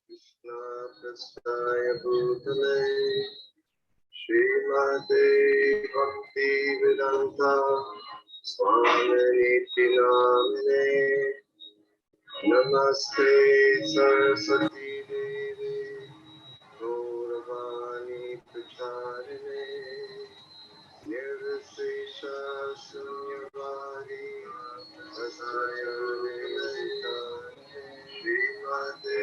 Krishna Prasthaya Bhutale Srimate Bhakti Vedanta Swami Namine Namaste Saraswati Devi Gauravani Pracharine Nirvisesha Sunyavadi Asayane Srimate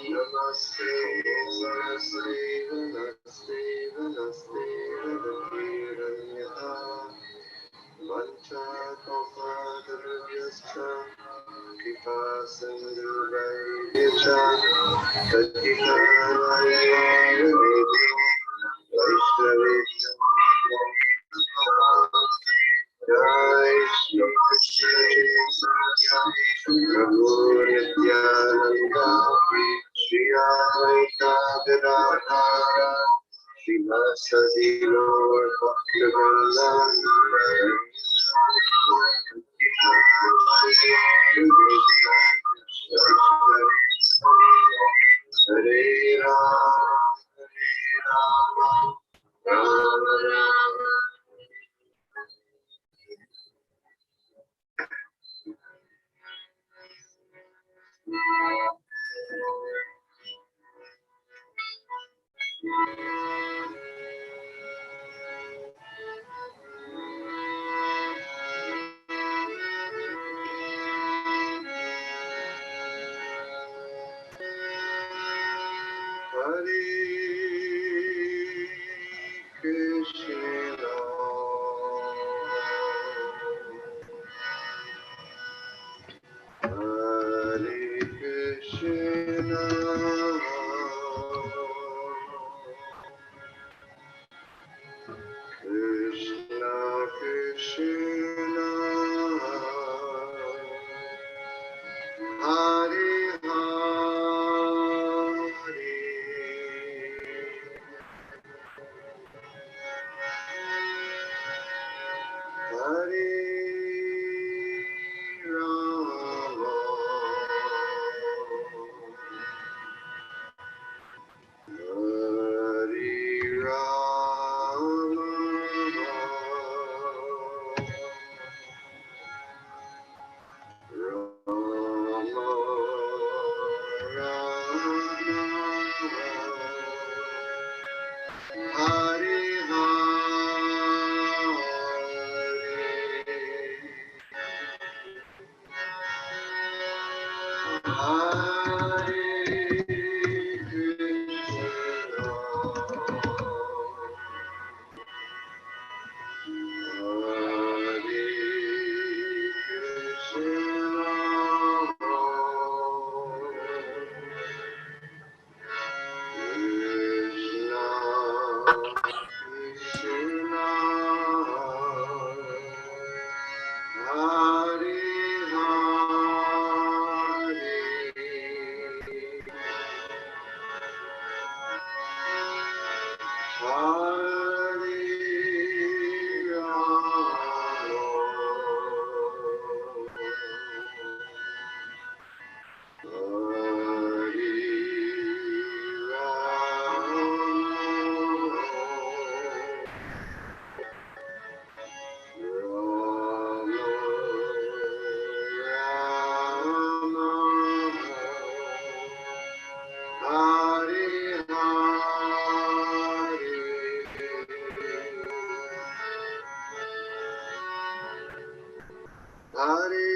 Namaste Saraswati Namaste Namaste Namaste Vanchakalpatarubhyascha Kripa Sindhuvaidyascha Patitanayavamidhi Vaishnavisya Jai Shri Krishna Chaitanya Prabhu Nityananda Shri Advaita Gadadhara Srimad Lord Bhaktivinoda Hare Rama Rama Hare Krishna Hare Krishna Krishna Krishna Hare Hare Rama Hare Rama Rama Hare Hare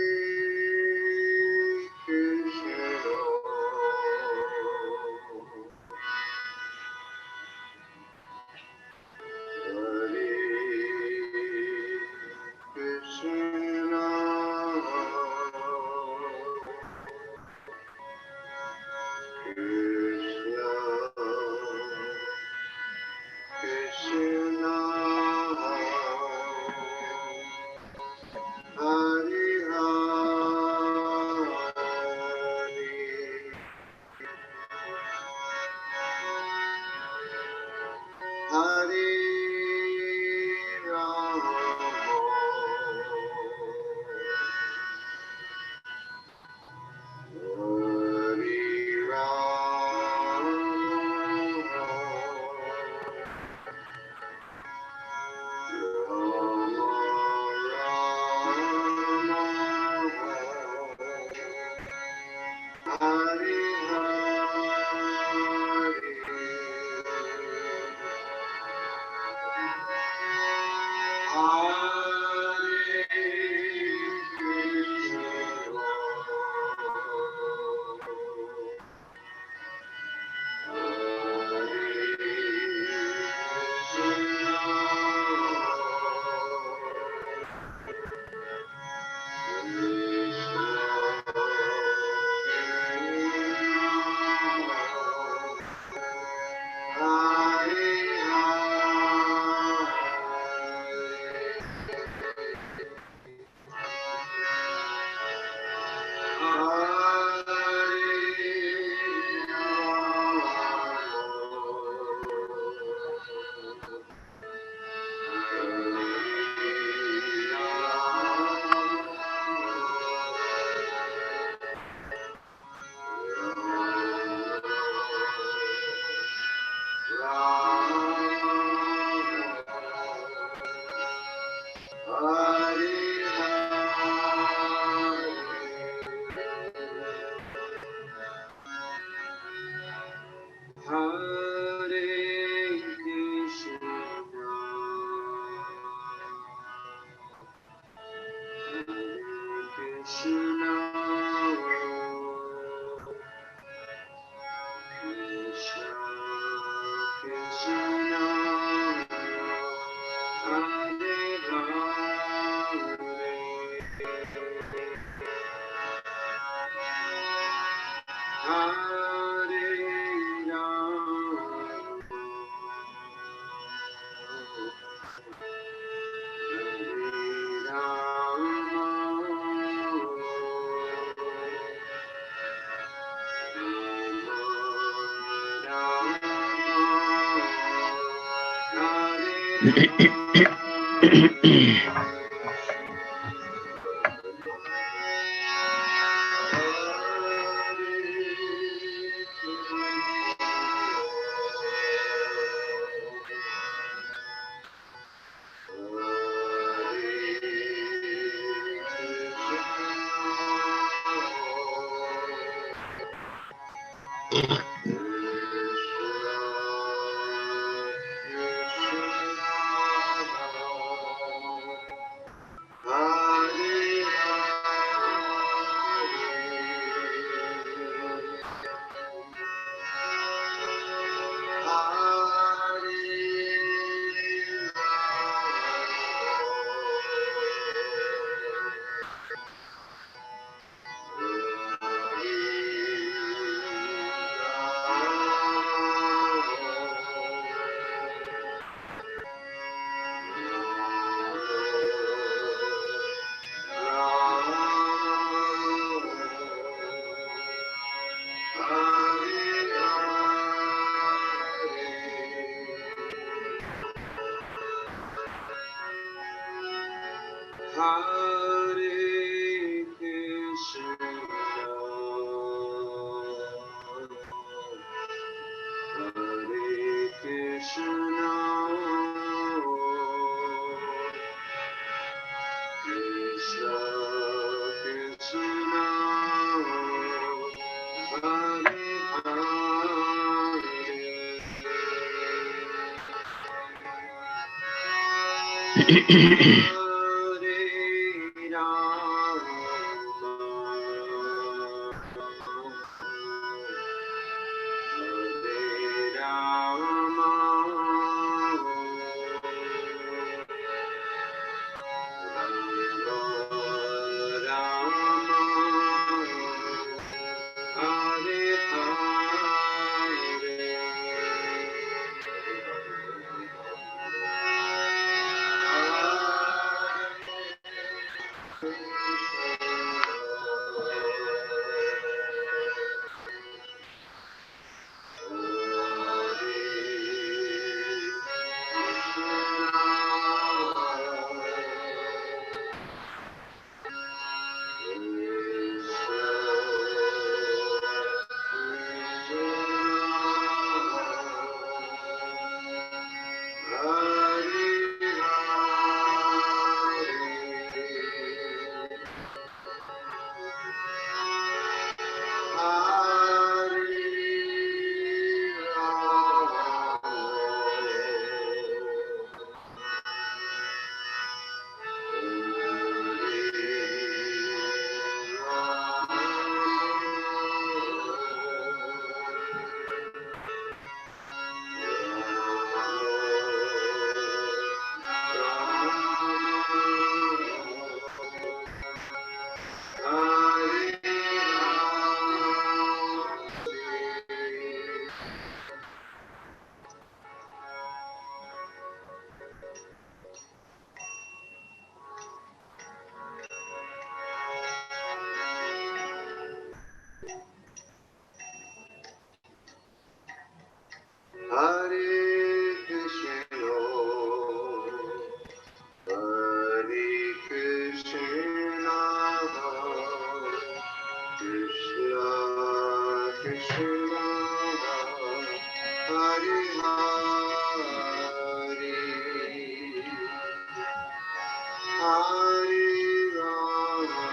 Hare Rama,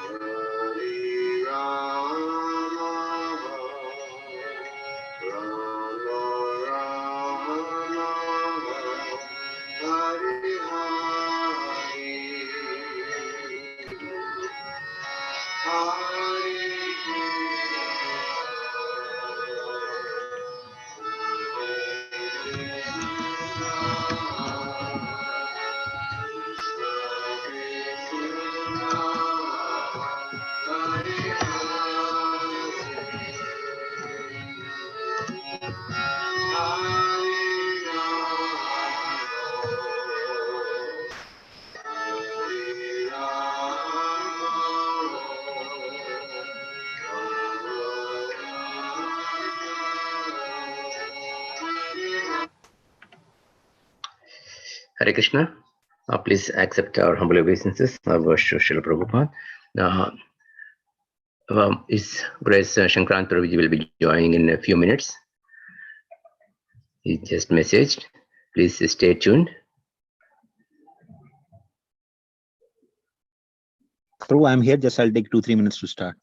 Hare Rama, Rama Rama, Hare Hare Krishna. Please accept our humble obeisances of Srila Prabhupada. His Grace Shankrant Prabhuji will be joining in a few minutes. He just messaged. Please stay tuned. Prabhu, I'm here. Just I'll take 2-3 minutes to start.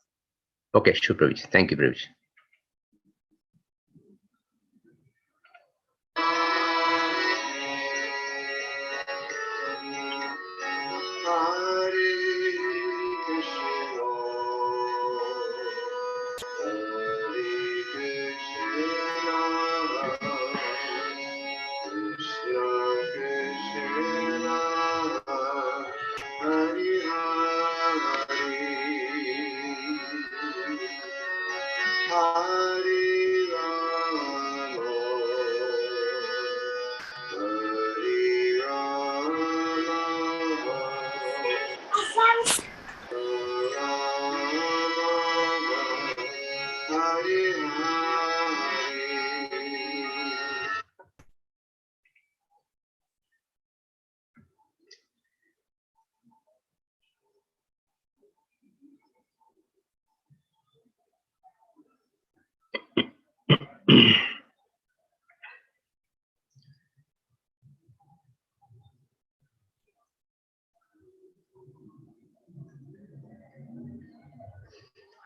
Okay, sure, Prabhuji. Thank you, Prabhuji.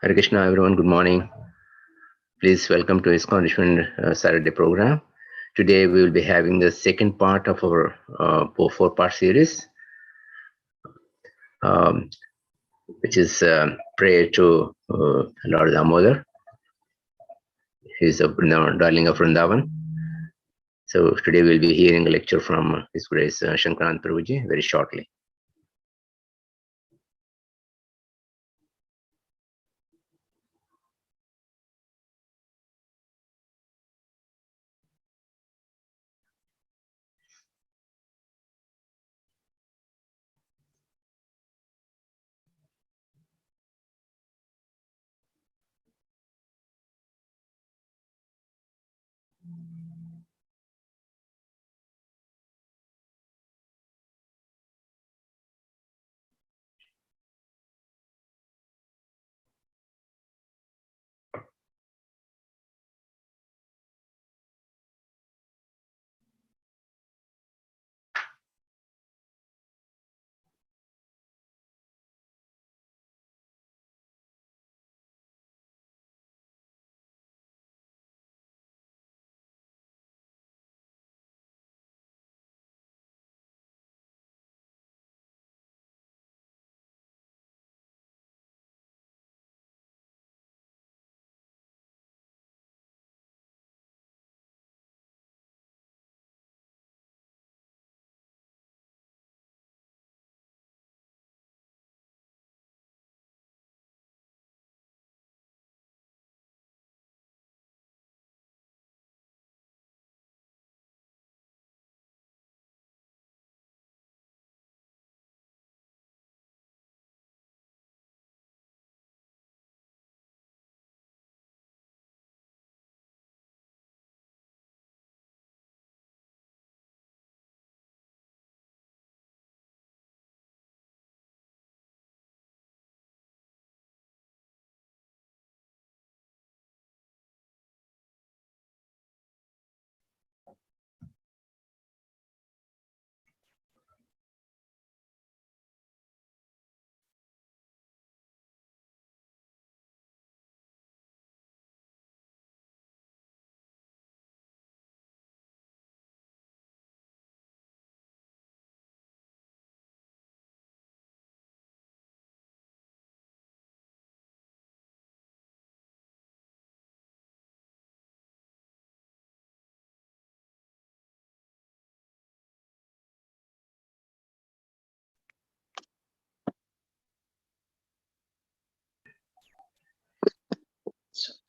Hare Krishna, everyone. Good morning. Please welcome to ISKCON Richmond Saturday program. Today we will be having the second part of our 4-part series, which is prayer to Lord Damodar. He is a darling of Vrindavan. So today we'll be hearing a lecture from His Grace Shankrant Prabhuji very shortly.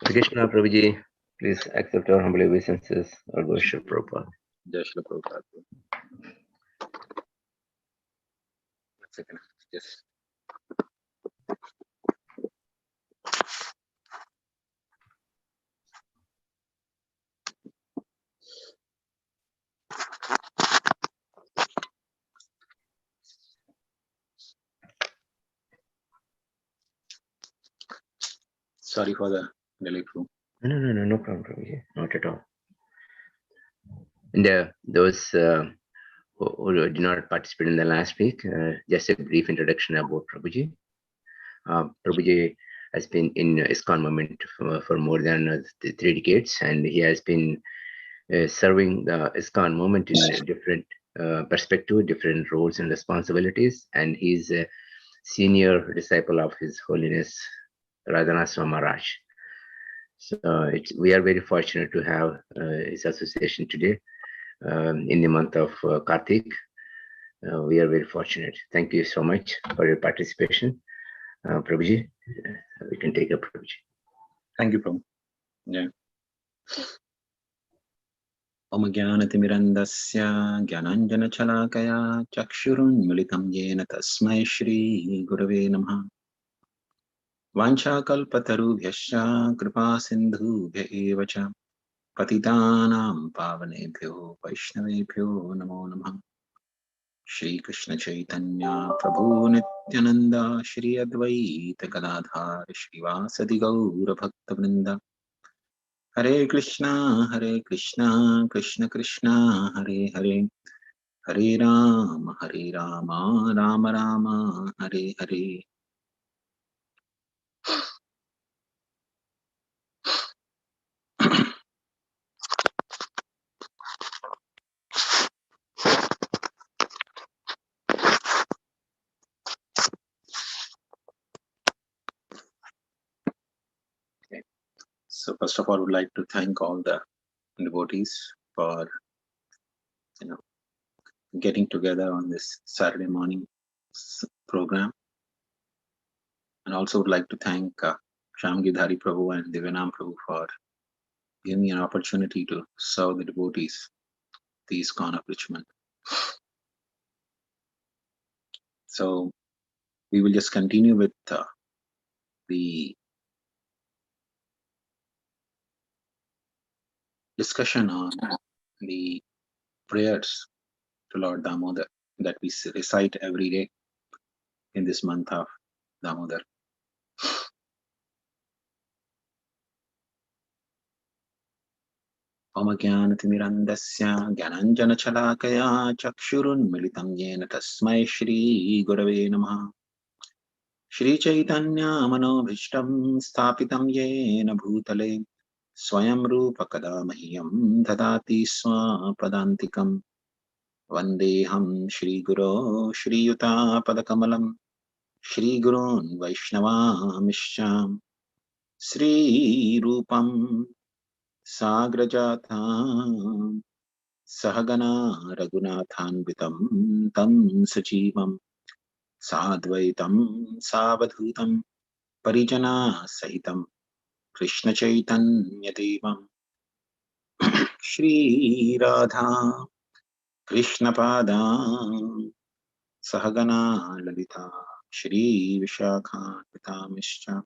Krishna Prabhuji, please accept our humble obeisances. Or worship Prabhupada. Jai Shri Prabhupada. 1 second. Yes. Sorry for the delay, Prabhu. No problem, Prabhuji. Not at all. And those who did not participate in the last week, just a brief introduction about Prabhuji. Prabhuji has been in ISKCON movement for more than 3 decades, and he has been serving the ISKCON movement in different perspective, different roles and responsibilities, and he's a senior disciple of His Holiness Radhanaswami Maharaj. So we are very fortunate to have his association today in the month of Kartik. We are very fortunate. Thank you so much for your participation. Prabhuji, we can take up Prabhuji. Thank you, Prabhu. Yeah. Om Jnanatimirandasya Jnananjanachalakaya Chakshurunmilitam Yena Tasmai Shri Gurave Namaha. Vanchakalpatarubhyascha Kripa Sindhubhya eva cha Patitanam Pavanebhyo Vaishnavebhyo Namo Namaha. Shri Krishna Chaitanya Prabhu Nityananda Shri Advaita Gadadhar Shri Vasadi Gaura Bhakta Vrinda. Hare Krishna Krishna Krishna Hare Hare Hare Rama Rama Rama Hare Hare. Okay. So first of all, I would like to thank all the devotees for getting together on this Saturday morning program, and also would like to thank Shyam Gidhari Prabhu and Divyanam Prabhu for giving me an opportunity to serve the devotees, the ISKCON of Richmond. So we will just continue with the discussion on the prayers to Lord Damodar that we recite every day in this month of Damodar. Om Jnanatimirandasya Jnananjanachalakaya Chakshurunmilitam Yena Tasmai Shri Gurave Namaha. Shri Chaitanya Manobhishtam Sthapitam Yena Bhutale Swayam Rupa Kada Mahyam Dadati Swapadantikam. Vandeham Shri Guru Shri Yuta Padakamalam Shri Gurun Vaishnavamishcham Sri Rupam Sagrajatam Sahagana Raghunathanvitam Tam Sajivam Sadvaitam Savadhutam Parijana Sahitam Krishna Chaitanya Devam Shri Radha Krishna Pada Sahagana Lalita Shri Vishakhanvitamischa.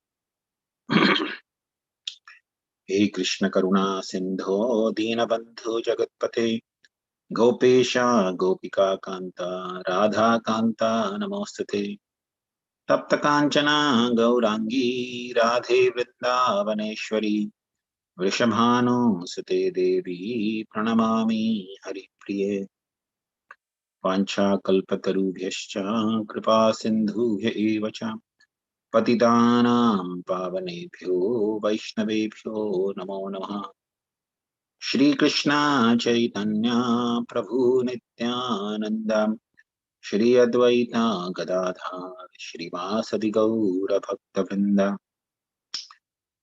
He Krishna Karuna Sindho Deenabandhu Jagatpate Gopesha Gopika Kanta Radha Kanta Namostate Tapta Kanchana Gaurangi Radhe Vrindavaneshwari Vrishabhanu Sute Devi Pranamami Hari Priye. Vancha Kalpatarubhyascha Kripa Sindhubhya eva cha Patitanam Pavanebhyo Vaishnavebhyo Namo Namaha. Shri Krishna Chaitanya Prabhu Nityananda Shri Advaita Gadadhar Shri Vasadi Gaura Bhakta Vrinda.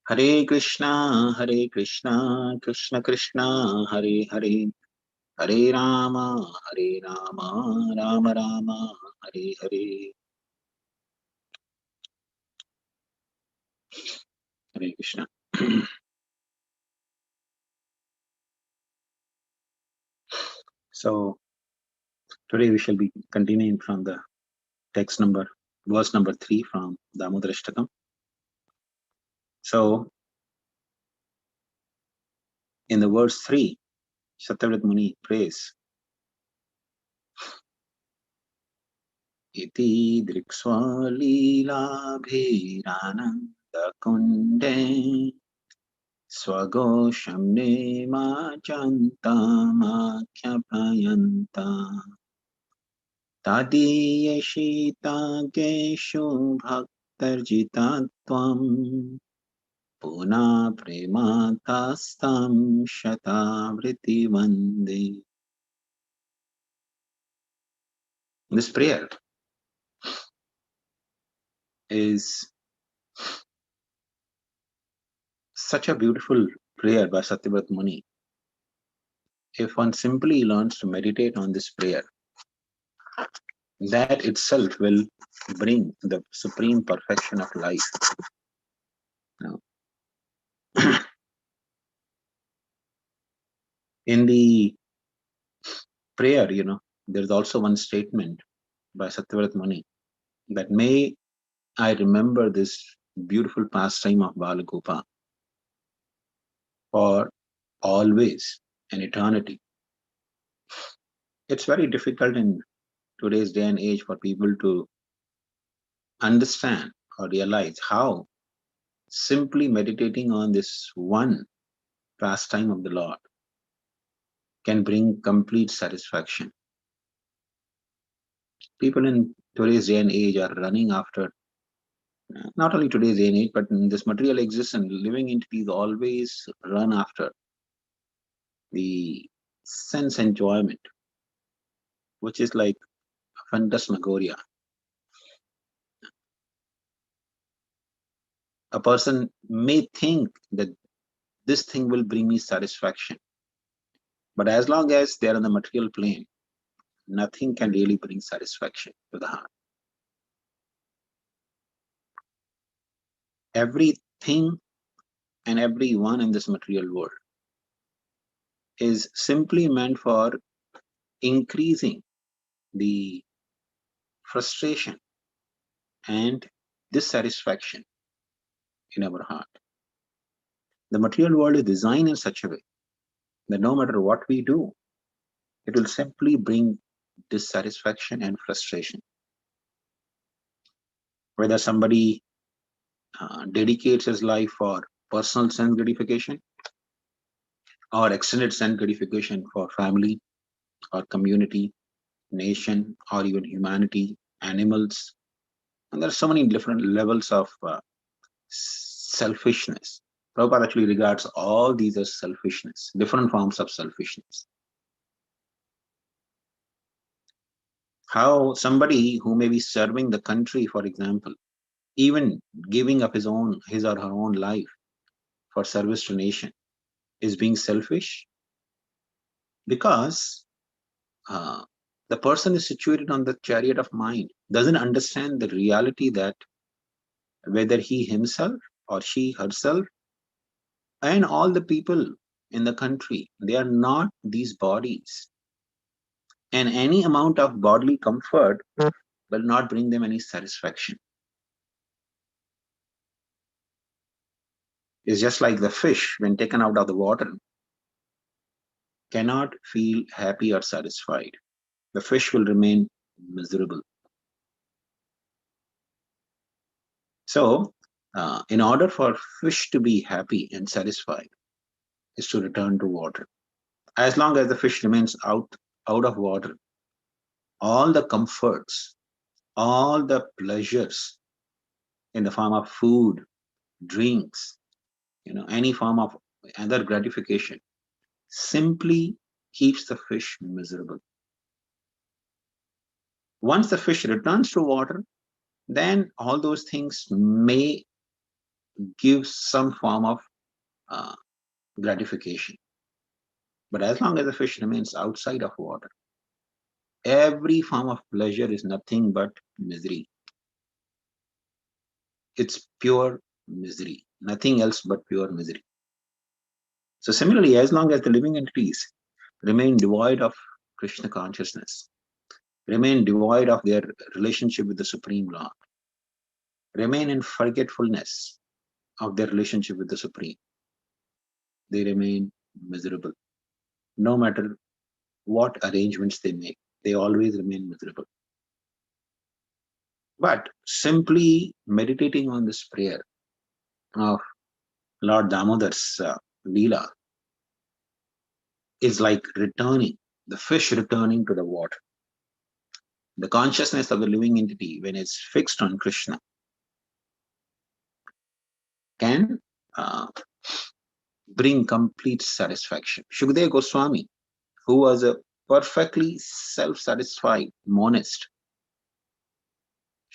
Hare Krishna Krishna Krishna Hare Hare Hare Rama Rama Rama Hare Hare. Hare Krishna. So today we shall be continuing from the verse number 3 from Damodarashtakam. So in the verse 3, Satyavrat Muni prays, Iti driksva lila bhirananda kunde swagosham nema janta makhyapayanta tadiyashita geshu bhaktarjita Puna prematastam shatavriti vande. This prayer is such a beautiful prayer by Satyavrat Muni. If one simply learns to meditate on this prayer, that itself will bring the supreme perfection of life. Now, in the prayer, there's also one statement by Satyavrat Muni that may I remember this beautiful pastime of Balagopa for always and eternity. It's very difficult in today's day and age for people to understand or realize how simply meditating on this one pastime of the Lord can bring complete satisfaction. People in today's day and age are running after, not only today's day and age, but in this material existence, living entities always run after the sense enjoyment, which is like phantasmagoria. A person may think that this thing will bring me satisfaction, but as long as they are on the material plane, nothing can really bring satisfaction to the heart. Everything and everyone in this material world is simply meant for increasing the frustration and dissatisfaction in our heart. The material world is designed in such a way that no matter what we do, it will simply bring dissatisfaction and frustration. Whether somebody dedicates his life for personal sense gratification or extended sense gratification for family or community, nation, or even humanity, animals. And there are so many different levels of selfishness. Prabhupada actually regards all these as selfishness, different forms of selfishness. How somebody who may be serving the country, for example, even giving up his or her own life for service to nation, is being selfish because the person is situated on the chariot of mind, doesn't understand the reality that whether he himself or she herself and all the people in the country, they are not these bodies. And any amount of bodily comfort will not bring them any satisfaction. It's just like the fish, when taken out of the water, cannot feel happy or satisfied. The fish will remain miserable. So, in order for fish to be happy and satisfied, is to return to water. As long as the fish remains out of water, all the comforts, all the pleasures in the form of food, drinks, any form of other gratification, simply keeps the fish miserable. Once the fish returns to water, then all those things may give some form of gratification. But as long as the fish remains outside of water, every form of pleasure is nothing but misery. It's pure misery, nothing else but pure misery. So similarly, as long as the living entities remain devoid of Krishna consciousness, remain devoid of their relationship with the Supreme Lord, remain in forgetfulness of their relationship with the Supreme, they remain miserable. No matter what arrangements they make, they always remain miserable. But simply meditating on this prayer of Lord Damodar's Leela is like returning, the fish returning to the water. The consciousness of the living entity, when it's fixed on Krishna, can bring complete satisfaction. Shukadeva Goswami, who was a perfectly self-satisfied monist,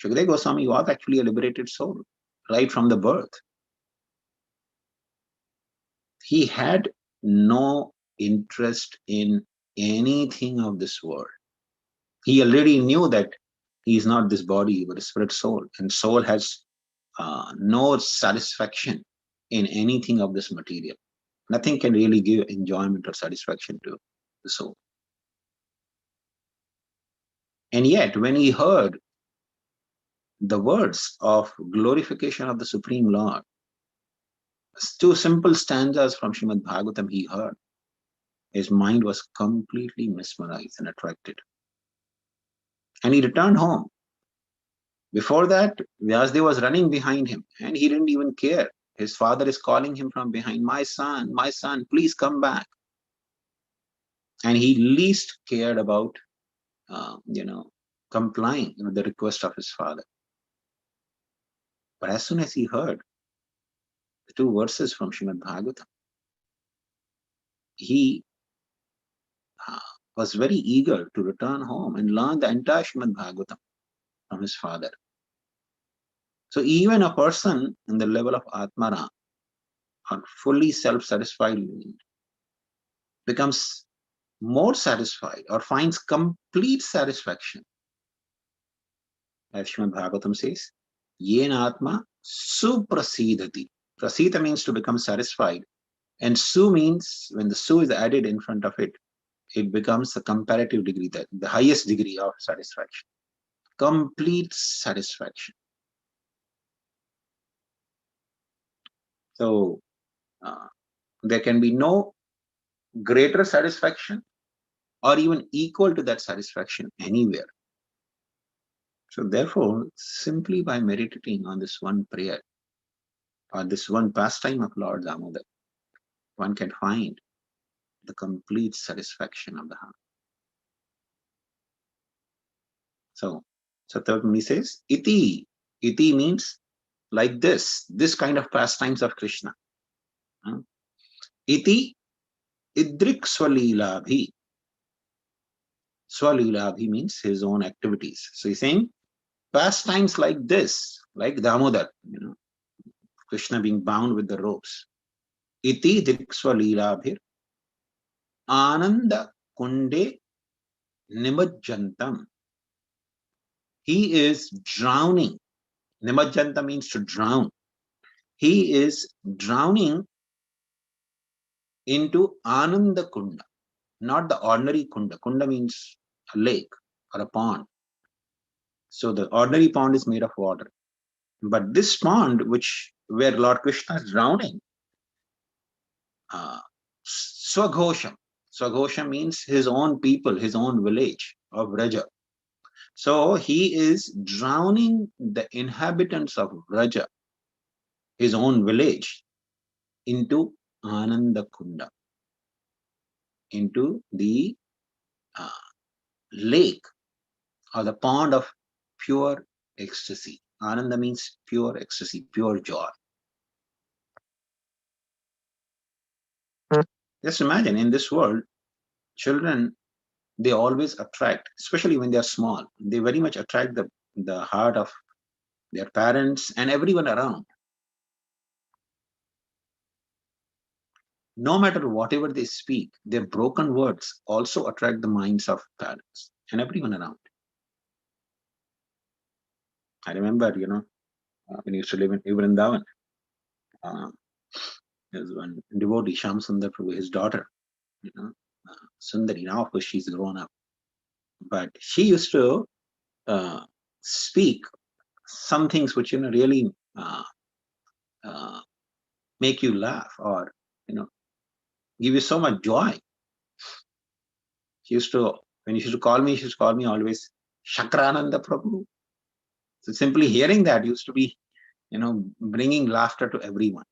Shukadeva Goswami was actually a liberated soul right from the birth. He had no interest in anything of this world. He already knew that he is not this body but a spirit soul, and soul has no satisfaction in anything of this material. Nothing can really give enjoyment or satisfaction to the soul. And yet, when he heard the words of glorification of the Supreme Lord, 2 simple stanzas from Srimad Bhagavatam he heard, his mind was completely mesmerized and attracted. And he returned home. Before that, Vyasdev was running behind him and he didn't even care. His father is calling him from behind, my son, please come back. And he least cared about, complying with the request of his father. But as soon as he heard the 2 verses from Srimad Bhagavatam, he was very eager to return home and learn the entire Srimad Bhagavatam from his father. So even a person in the level of Atmara, or fully self-satisfied, becomes more satisfied or finds complete satisfaction. As Srimad Bhagavatam says, Yena Atma suprasidhati. Prasita means to become satisfied, and su means when the su is added in front of it, it becomes a comparative degree, the highest degree of satisfaction. Complete satisfaction. So there can be no greater satisfaction or even equal to that satisfaction anywhere. So therefore, simply by meditating on this one prayer or this one pastime of Lord Damodar, one can find the complete satisfaction of the heart. So Satyavati says, iti. Iti means like this kind of pastimes of Krishna. Iti idrik swalilabhi. Swalilabhi means his own activities. So he's saying pastimes like this, like Damodar, Krishna being bound with the ropes. Iti idrik swalilabhir ananda kunde nimajjantam. He is drowning. Nimajjanta means to drown. He is drowning into Ananda Kunda, not the ordinary Kunda. Kunda means a lake or a pond. So the ordinary pond is made of water. But this pond, where Lord Krishna is drowning, Swaghosha. Swaghosha means his own people, his own village of Vraja. So he is drowning the inhabitants of Vraja, his own village, into Ananda Kunda, into the lake or the pond of pure ecstasy. Ananda means pure ecstasy, pure joy. Just imagine, in this world, children, they always attract, especially when they are small, they very much attract the heart of their parents and everyone around. No matter whatever they speak, their broken words also attract the minds of parents and everyone around. I remember, when I used to live in Vrindavan, there's one devotee, Shyam Sundar Prabhu, his daughter, Sundari. Now, of course, she's grown up. but she used to speak some things which really make you laugh, or give you so much joy. She used to, when she used to call me, she used to call me always Shakrananda Prabhu. So simply hearing that used to be, bringing laughter to everyone.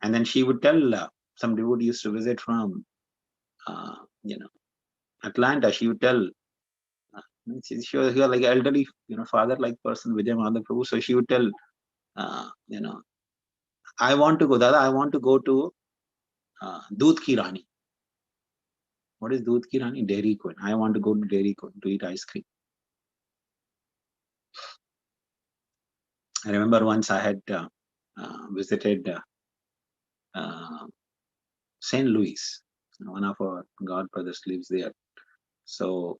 And then she would tell, some devotee used to visit from, Atlanta. She would tell, she was like elderly, father-like person, Vijay Madhav Prabhu. So she would tell, I want to go, Dada, I want to go to Doodh Ki Rani. What is Doodh Ki Rani? Dairy Queen. I want to go to Dairy Queen to eat ice cream. I remember once I had visited St. Louis. One of our godbrothers lives there. So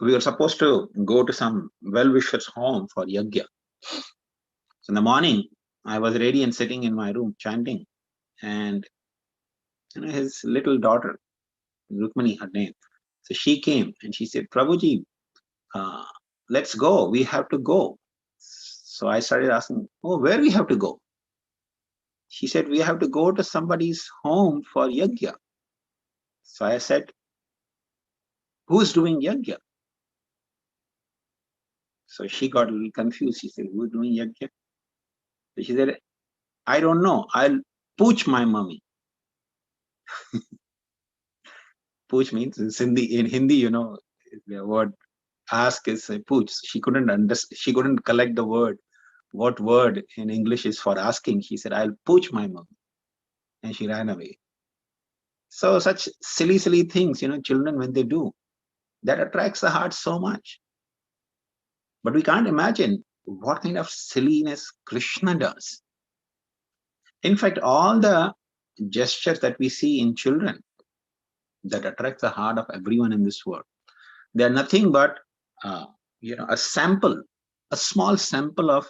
we were supposed to go to some well-wisher's home for yajna. So in the morning, I was ready and sitting in my room chanting, and his little daughter, Rukmani, her name. So she came and she said, Prabhuji, let's go. We have to go. So I started asking, oh, where we have to go? She said, we have to go to somebody's home for yajna. So I said, who's doing yajna? So she got a little confused. She said, who's doing yajna? So she said, I don't know. I'll pooch my mummy. Pooch means in Hindi, the word ask is pooch. She couldn't understand. She couldn't collect the word. What word in English is for asking? She said, I'll pooch my mummy. And she ran away. So such silly things, children, when they do, that attracts the heart so much. But we can't imagine what kind of silliness Krishna does. In fact, all the gestures that we see in children that attract the heart of everyone in this world, they are nothing but a sample, a small sample of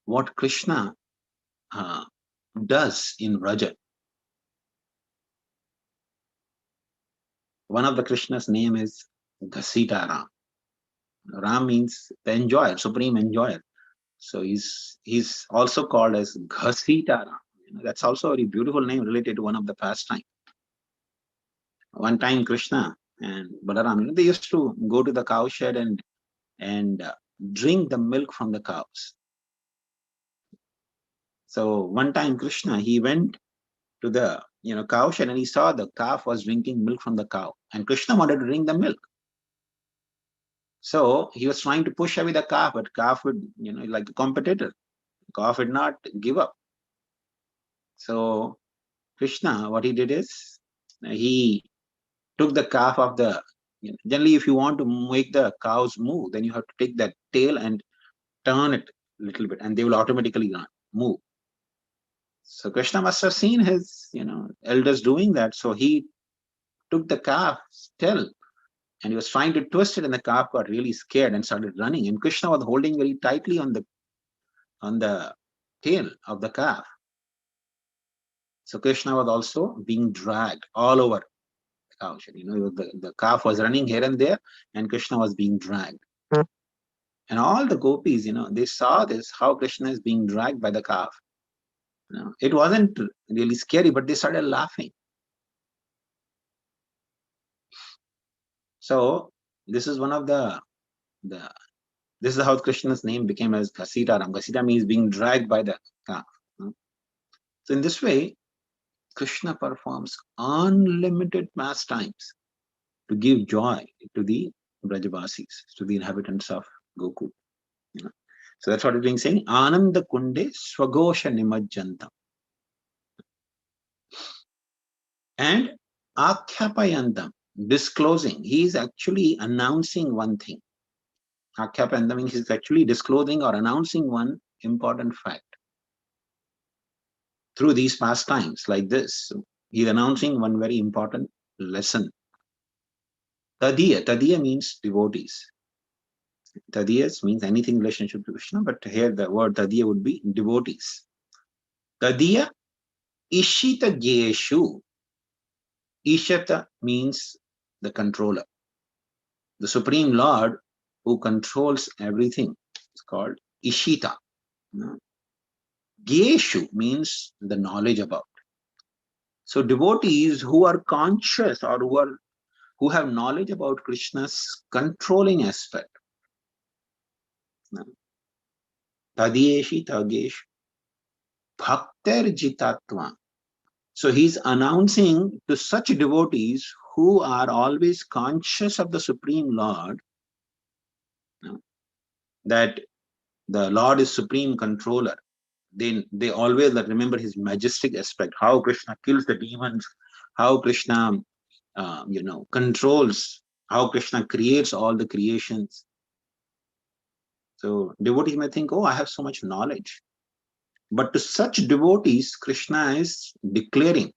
what Krishna does in Vraja. One of the Krishna's name is Ghasita Ram. Ram means the enjoyer, supreme enjoyer. So he's also called as Ghasita Ram. That's also a very beautiful name related to one of the pastimes. One time Krishna and Balaram, they used to go to the cow shed and drink the milk from the cows. So one time Krishna, he went to the cow shed and he saw the calf was drinking milk from the cow, and Krishna wanted to drink the milk. So he was trying to push away the calf, but calf would, like a competitor, calf would not give up. So Krishna, what he did is, he took the calf of the, generally if you want to make the cows move, then you have to take that tail and turn it a little bit, and they will automatically move. So Krishna must have seen his, elders doing that. So he took the calf's tail and he was trying to twist it, and the calf got really scared and started running. And Krishna was holding very tightly on the tail of the calf. So Krishna was also being dragged all over the cow shed. The calf was running here and there, and Krishna was being dragged. And all the gopis, they saw this, how Krishna is being dragged by the calf. It wasn't really scary, but they started laughing. So this is one of this is how Krishna's name became as Ghasita Ram. Ghasita means being dragged by the calf. So in this way, Krishna performs unlimited pastimes to give joy to the Brajavasis, to the inhabitants of Gokul. So that's what it's being saying. Ananda Kunde Swagosha Nimajjantam. And Akhyapayantam, disclosing. He is actually announcing one thing. Akhyapayantam means he's actually disclosing or announcing one important fact. Through these pastimes like this, he's announcing one very important lesson. Tadiya. Tadiya means devotees. Tadiyas means anything in relationship to Krishna, but here the word Tadiya would be devotees. Tadiya Ishita Jeshu. Ishata means the controller. the Supreme Lord who controls everything. It's called Ishita. Gyeshu means the knowledge about. So devotees who are conscious or who have knowledge about Krishna's controlling aspect. Tadyeshi Tageshu Bhakter Jitatva. So he's announcing to such devotees who are always conscious of the Supreme Lord, that the Lord is Supreme Controller. They always remember his majestic aspect, how Krishna kills the demons, how Krishna controls, how Krishna creates all the creations. So devotees may think, oh, I have so much knowledge. But to such devotees, Krishna is declaring,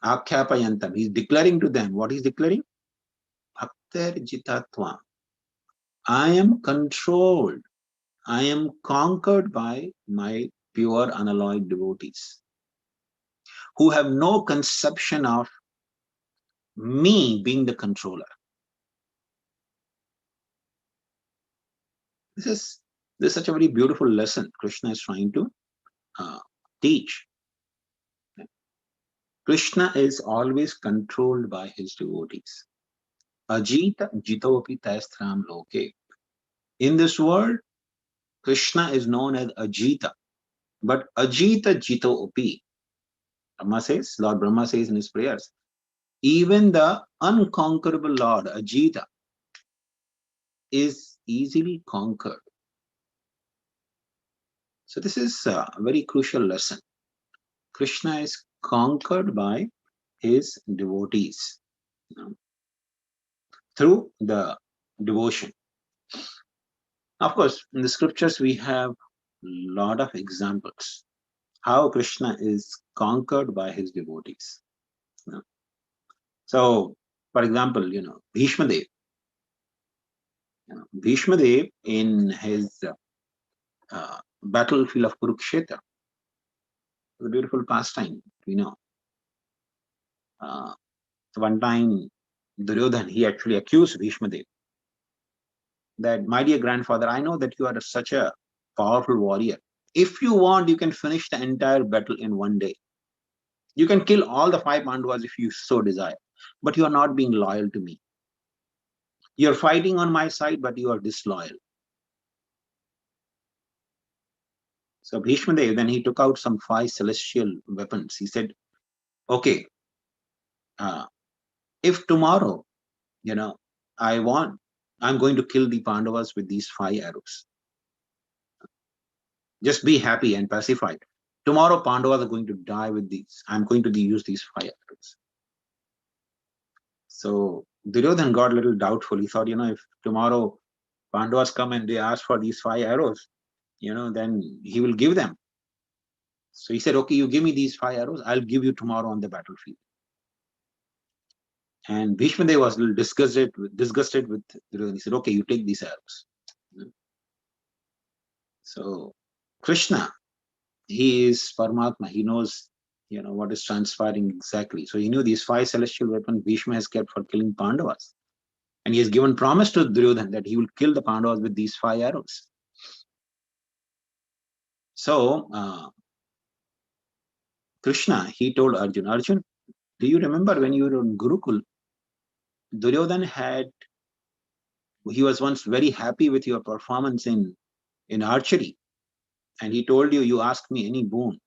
Akyapayantam, he's declaring to them, what he's declaring? Bhakter Jitatva. I am controlled, I am conquered by my pure unalloyed devotees, who have no conception of me being the controller. This is such a very beautiful lesson Krishna is trying to teach. Krishna is always controlled by his devotees. Ajita jitopi tastram loke. In this world, Krishna is known as Ajita, but Ajita jitopi. Lord Brahma says in his prayers, even the unconquerable Lord, Ajita, is easily conquered. So this is a very crucial lesson. Krishna is conquered by his devotees through the devotion. Of course, in the scriptures we have a lot of examples how Krishna is conquered by his devotees. So, for example, Bhishma Dev. Bhishma Dev in his battlefield of Kurukshetra, a beautiful pastime, one time Duryodhan, he actually accused Bhishma Dev that, my dear grandfather, I know that you are such a powerful warrior. If you want, you can finish the entire battle in one day. You can kill all the 5 Pandavas if you so desire, but you are not being loyal to me. You're fighting on my side, but you are disloyal. So Bhishma Dev, then he took out some 5 celestial weapons. He said, okay, if tomorrow, I'm going to kill the Pandavas with these 5 arrows. Just be happy and pacified. Tomorrow Pandavas are going to die with these. I'm going to use these 5 arrows. So Duryodhan got a little doubtful. He thought, if tomorrow Pandavas come and they ask for these 5 arrows, then he will give them. So he said, okay, you give me these 5 arrows, I'll give you tomorrow on the battlefield. And Bhishma Dev was a little disgusted with Duryodhan. He said, okay, you take these arrows. So Krishna, he is Paramatma. He knows, what is transpiring exactly. So he knew these 5 celestial weapons Bhishma has kept for killing Pandavas. And he has given promise to Duryodhan that he will kill the Pandavas with these 5 arrows. So Krishna, he told Arjun, do you remember when you were in Gurukul, Duryodhan he was once very happy with your performance in archery. And he told you, you ask me any boon,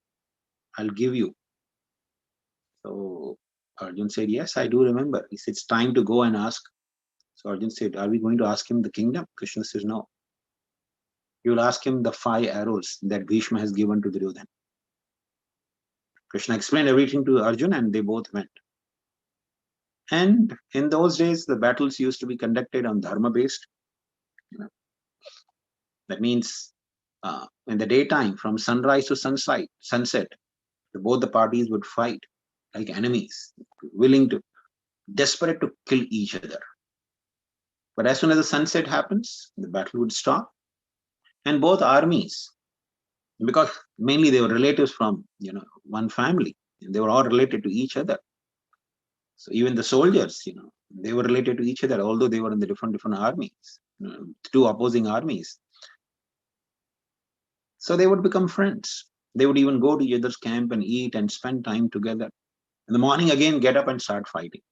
I'll give you. So Arjun said, yes, I do remember. He said, it's time to go and ask. So Arjun said, are we going to ask him the kingdom? Krishna says, no. You will ask him the 5 arrows that Bhishma has given to Duryodhan. Krishna explained everything to Arjun and they both went. And in those days, the battles used to be conducted on dharma-based. That means in the daytime, from sunrise to sunset, both the parties would fight like enemies, desperate to kill each other. But as soon as the sunset happens, the battle would stop. And both armies, because mainly they were relatives from one family, and they were all related to each other. So even the soldiers, They were related to each other, although they were in the different armies, two opposing armies. So they would become friends. They would even go to each other's camp and eat and spend time together. In the morning again, get up and start fighting.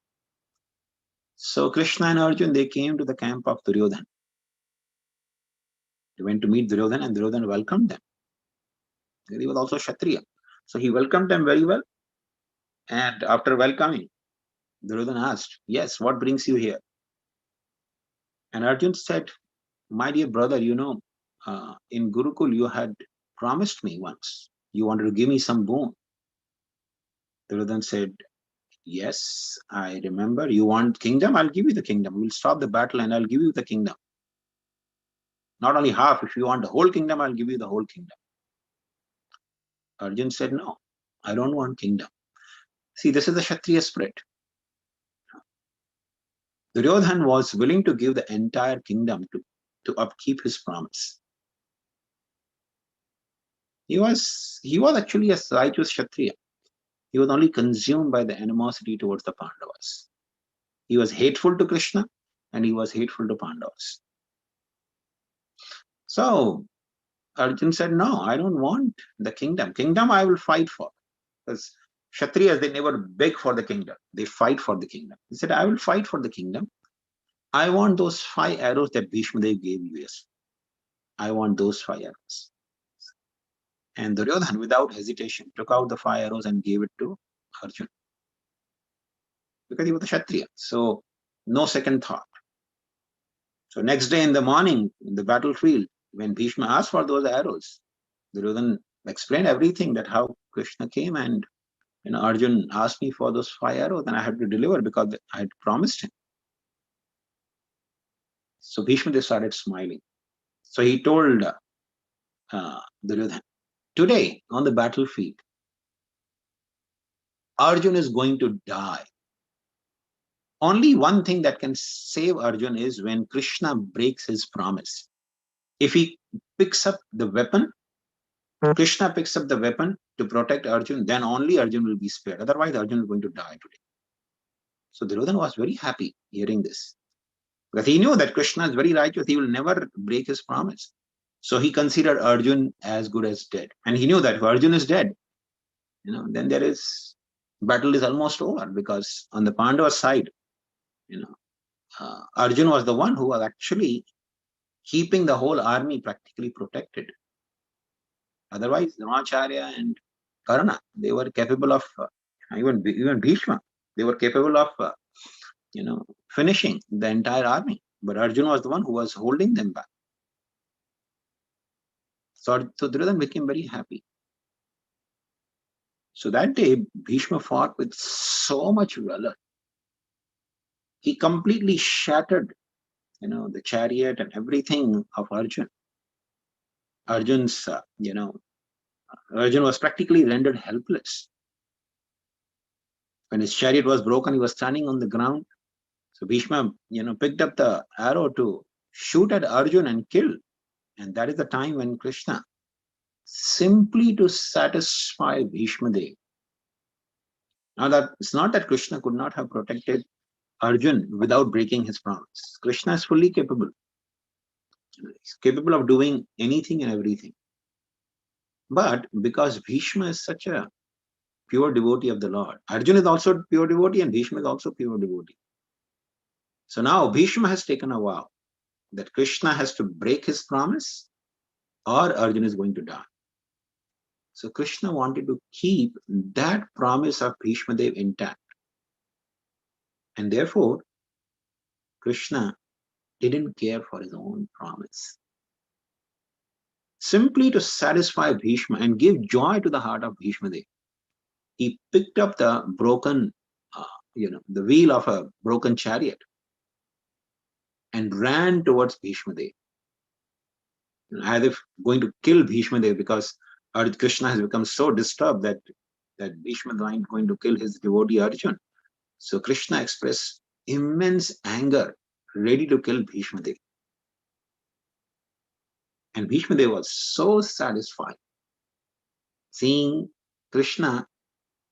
So Krishna and Arjun, they came to the camp of Duryodhana. They went to meet Duryodhana, and Duryodhana welcomed them. He was also Kshatriya. So he welcomed them very well. And after welcoming, Duryodhana asked, yes, what brings you here? And Arjun said, my dear brother, in Gurukul, you had promised me once. You wanted to give me some boon. Duryodhana said, yes, I remember. You want kingdom? I'll give you the kingdom. We'll stop the battle and I'll give you the kingdom. Not only half. If you want the whole kingdom, I'll give you the whole kingdom. Arjun said, no, I don't want kingdom. See, this is the Kshatriya spirit. Duryodhana was willing to give the entire kingdom to upkeep his promise. He was actually a righteous Kshatriya. He was only consumed by the animosity towards the Pandavas. He was hateful to Krishna and he was hateful to Pandavas. So Arjun said, no, I don't want the kingdom. Kingdom I will fight for. Because Kshatriyas, they never beg for the kingdom. They fight for the kingdom. He said, I will fight for the kingdom. I want those 5 arrows that Bhishma Dev gave you yesterday. I want those 5 arrows. And Duryodhana, without hesitation, took out the 5 arrows and gave it to Arjun. Because he was a Kshatriya. So no second thought. So next day in the morning, in the battlefield, when Bhishma asked for those arrows, Duryodhana explained everything, that how Krishna came and Arjun asked me for those 5 arrows and I had to deliver because I had promised him. So Bhishma started smiling. So he told Duryodhana, today on the battlefield, Arjun is going to die. Only one thing that can save Arjun is when Krishna breaks his promise. If he picks up the weapon, Krishna picks up the weapon to protect Arjun, then only Arjun will be spared. Otherwise, Arjun is going to die today. So Duryodhana was very happy hearing this. Because he knew that Krishna is very righteous. He will never break his promise. So he considered Arjun as good as dead. And he knew that if Arjun is dead, then battle is almost over, because on the Pandava side, Arjun was the one who was actually keeping the whole army practically protected. Otherwise, Dronacharya and Karna, they were capable of, even Bhishma, they were capable of, finishing the entire army. But Arjun was the one who was holding them back. So Duryodhana became very happy. So that day, Bhishma fought with so much valor. He completely shattered, the chariot and everything of Arjun. Arjun was practically rendered helpless. When his chariot was broken, he was standing on the ground. So Bhishma, picked up the arrow to shoot at Arjun and kill. And that is the time when Krishna, simply to satisfy Bhishma Dev. Now that it's not that Krishna could not have protected Arjun without breaking his promise. Krishna is fully capable. He's capable of doing anything and everything. But because Bhishma is such a pure devotee of the Lord, Arjun is also a pure devotee and Bhishma is also a pure devotee. So now Bhishma has taken a vow that Krishna has to break his promise or Arjun is going to die. So Krishna wanted to keep that promise of Bhishma Dev intact. And therefore, Krishna didn't care for his own promise. Simply to satisfy Bhishma and give joy to the heart of Bhishma Dev, he picked up the broken, the wheel of a broken chariot and ran towards Bhishma Dev, as if going to kill Bhishma Dev, because Krishna has become so disturbed that Bhishma is going to kill his devotee Arjun. So Krishna expressed immense anger, ready to kill Bhishma Dev. And Bhishma Dev was so satisfied seeing Krishna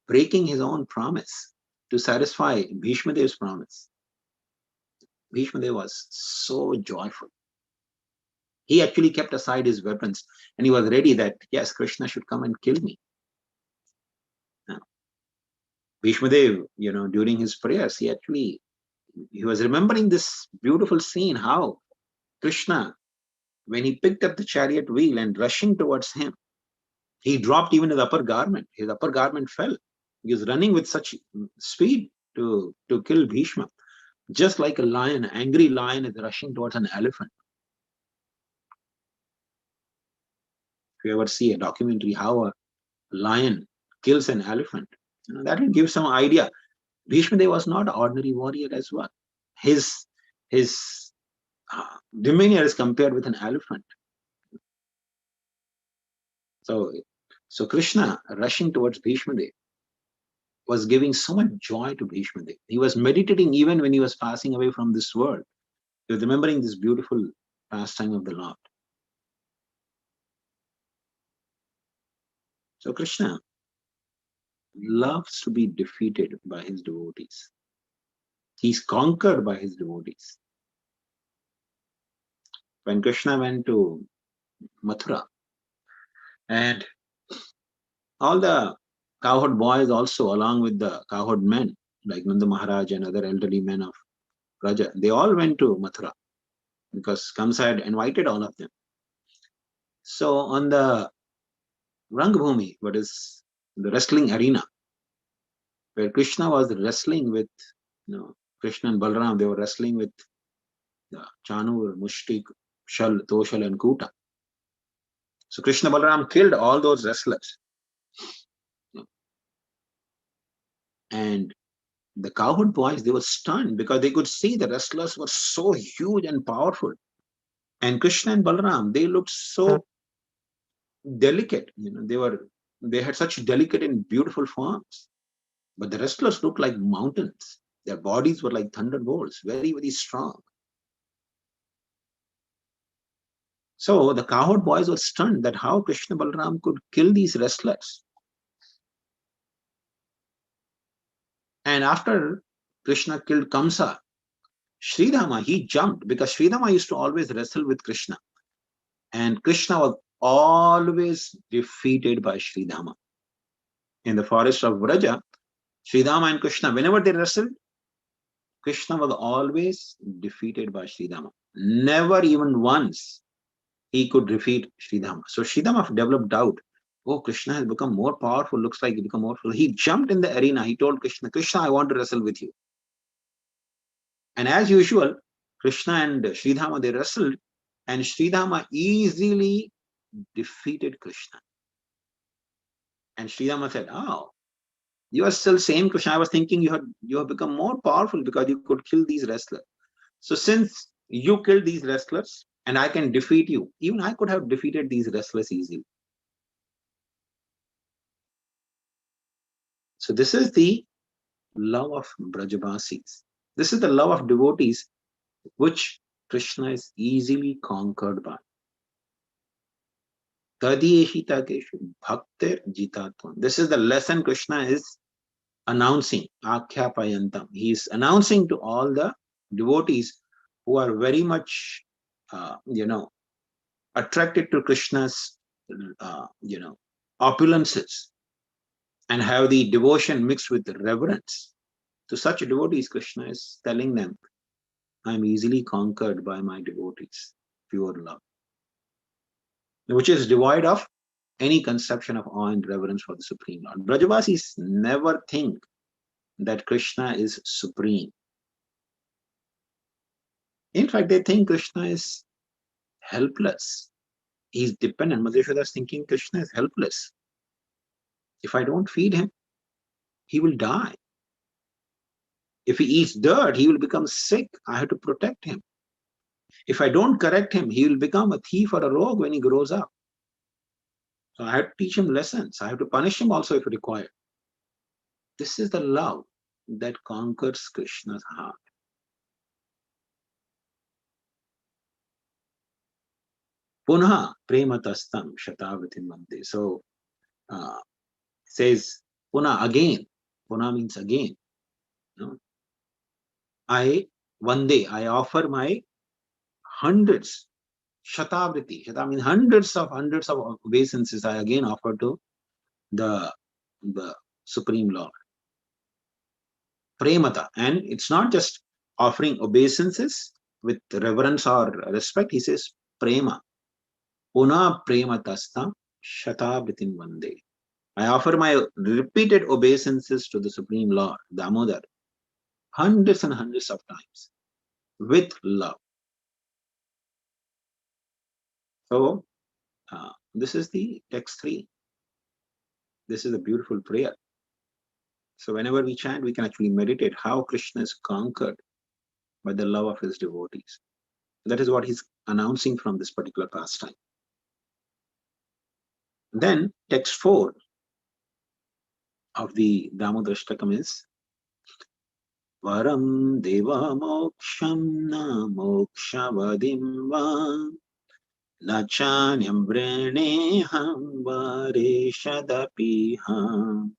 breaking his own promise to satisfy Bhishma Dev's promise. Bhishma Deva was so joyful. He actually kept aside his weapons and he was ready that, yes, Krishna should come and kill me. Now, Bhishma Deva, during his prayers, he was remembering this beautiful scene, how Krishna, when he picked up the chariot wheel and rushing towards him, he dropped even his upper garment. His upper garment fell. He was running with such speed to kill Bhishma. Just like a lion, an angry lion is rushing towards an elephant. If you ever see a documentary how a lion kills an elephant, that will give some idea. Bhishma Deva was not an ordinary warrior as well. His demeanor is compared with an elephant. So Krishna rushing towards Bhishma Deva was giving so much joy to Bhishma Deva. He was meditating even when he was passing away from this world. He was remembering this beautiful pastime of the Lord. So Krishna loves to be defeated by his devotees. He's conquered by his devotees. When Krishna went to Mathura, and all the cowherd boys also, along with the cowherd men, like Nanda Maharaj and other elderly men of Raja, they all went to Mathura because Kamsa had invited all of them. So on the Rangbhumi, what is the wrestling arena, where Krishna was wrestling with, Krishna and Balram, they were wrestling with the Chanur, Mushtik, Shal, Toshal, and Kuta. So Krishna Balram killed all those wrestlers. And the cowherd boys, they were stunned because they could see the wrestlers were so huge and powerful. And Krishna and Balram, they looked so delicate. They had such delicate and beautiful forms. But the wrestlers looked like mountains. Their bodies were like thunderbolts, very, very strong. So the cowherd boys were stunned that how Krishna Balram could kill these wrestlers. And after Krishna killed Kamsa, Sridhama, he jumped because Sridhama used to always wrestle with Krishna. And Krishna was always defeated by Sridhama. In the forest of Vraja, Sridhama and Krishna, whenever they wrestled, Krishna was always defeated by Sridhama. Never even once he could defeat Sridhama. So Sridhama developed doubt. Oh, Krishna has become more powerful. Looks like he become more powerful. He jumped in the arena. He told Krishna, Krishna, I want to wrestle with you. And as usual, Krishna and Sridhama, they wrestled. And Sridhama easily defeated Krishna. And Sridhama said, oh, you are still same Krishna. I was thinking you have become more powerful because you could kill these wrestlers. So since you killed these wrestlers and I can defeat you, even I could have defeated these wrestlers easily. So this is the love of Brajavasis. This is the love of devotees which Krishna is easily conquered by. This is the lesson Krishna is announcing. Akhyapayantam. He is announcing to all the devotees who are very much, attracted to Krishna's, opulences and have the devotion mixed with reverence. To such devotees, Krishna is telling them, I am easily conquered by my devotees, pure love, which is devoid of any conception of awe and reverence for the Supreme Lord. Brajavasis never think that Krishna is supreme. In fact, they think Krishna is helpless. He's dependent. Mother Yashoda is thinking Krishna is helpless. If I don't feed him, he will die. If he eats dirt, he will become sick. I have to protect him. If I don't correct him, he will become a thief or a rogue when he grows up. So I have to teach him lessons. I have to punish him also if required. This is the love that conquers Krishna's heart. Punha prematastam shatavatim mante. So says Puna again. Puna means again. I Vande, I offer my hundreds, Shatavriti. Shata means hundreds of obeisances I again offer to the Supreme Lord. Premata. And it's not just offering obeisances with reverence or respect. He says prema. Puna prematastam Shatabritin Vande. I offer my repeated obeisances to the Supreme Lord, Damodar, hundreds and hundreds of times with love. So, this is the text 3. This is a beautiful prayer. So, whenever we chant, we can actually meditate how Krishna is conquered by the love of his devotees. That is what he's announcing from this particular pastime. Then, text 4 of the Damodarashtakam is Varam Deva Moksham Na Mokshavadim Va Nachanyam Vreneham Vareshadapiham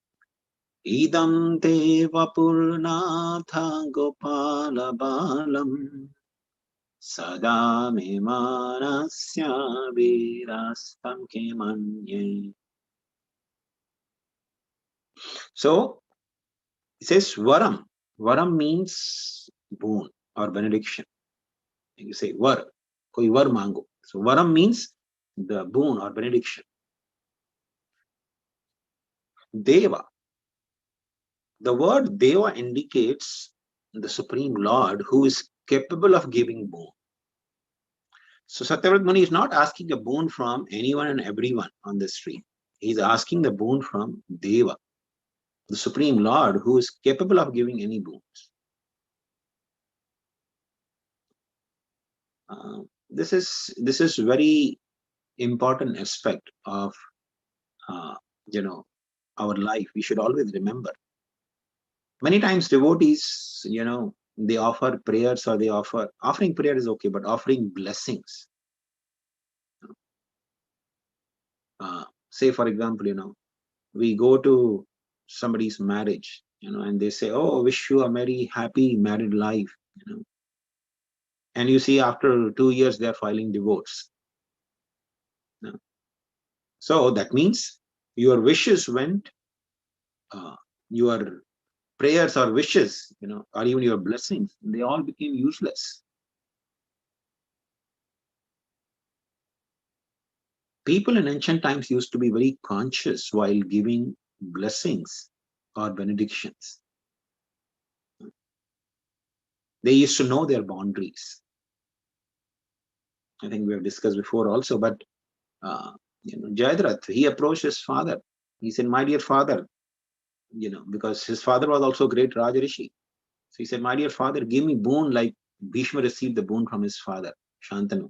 Idam Deva Purnatha Gopala Balam Sada Me Manasya Virastam Kemanye. So it says Varam. Varam means boon or benediction. You say Var, koi var mango. So Varam means the boon or benediction. Deva. The word Deva indicates the Supreme Lord who is capable of giving boon. So Satyavrat Muni is not asking a boon from anyone and everyone on the street. He is asking the boon from Deva, the Supreme Lord who is capable of giving any boons. This is very important aspect of our life. We should always remember. Many times devotees, they offer prayers or offering prayer is okay, but offering blessings. Say for example, we go to somebody's marriage, and they say, oh, wish you a very happy married life, and you see after 2 years they are filing divorce. So that means your wishes went, your prayers or wishes, or even your blessings, they all became useless. People in ancient times used to be very conscious while giving blessings or benedictions. They used to know their boundaries. I think we have discussed before also, but Jayadratha, he approached his father. He said, my dear father, because his father was also a great Rajarishi. So he said, my dear father, give me boon like Bhishma received the boon from his father, Shantanu,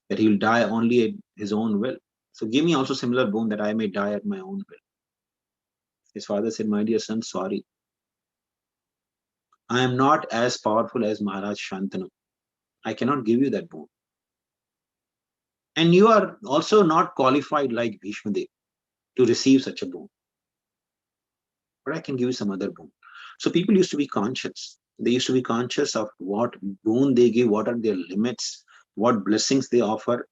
that he will die only at his own will. So give me also similar boon that I may die at my own will. His father said, my dear son, sorry. I am not as powerful as Maharaj Shantanu. I cannot give you that boon. And you are also not qualified like Bhishma Dev to receive such a boon. But I can give you some other boon. So people used to be conscious. They used to be conscious of what boon they give, what are their limits, what blessings they offer.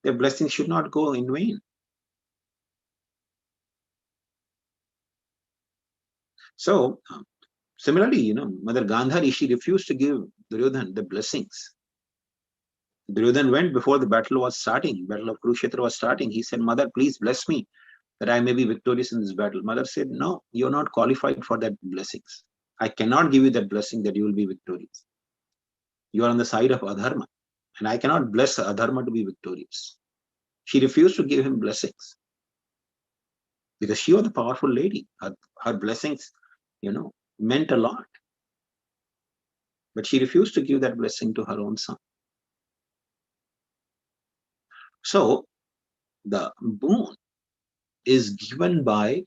Their blessings should not go in vain. So similarly, Mother Gandhari, she refused to give Duryodhan the blessings. Duryodhan went before the battle was starting, battle of Kurukshetra was starting. He said, Mother, please bless me that I may be victorious in this battle. Mother said, no, you're not qualified for that blessings. I cannot give you that blessing that you will be victorious. You are on the side of Adharma, and I cannot bless Adharma to be victorious. She refused to give him blessings because she was a powerful lady. Her blessings, meant a lot. But she refused to give that blessing to her own son. So the boon is given by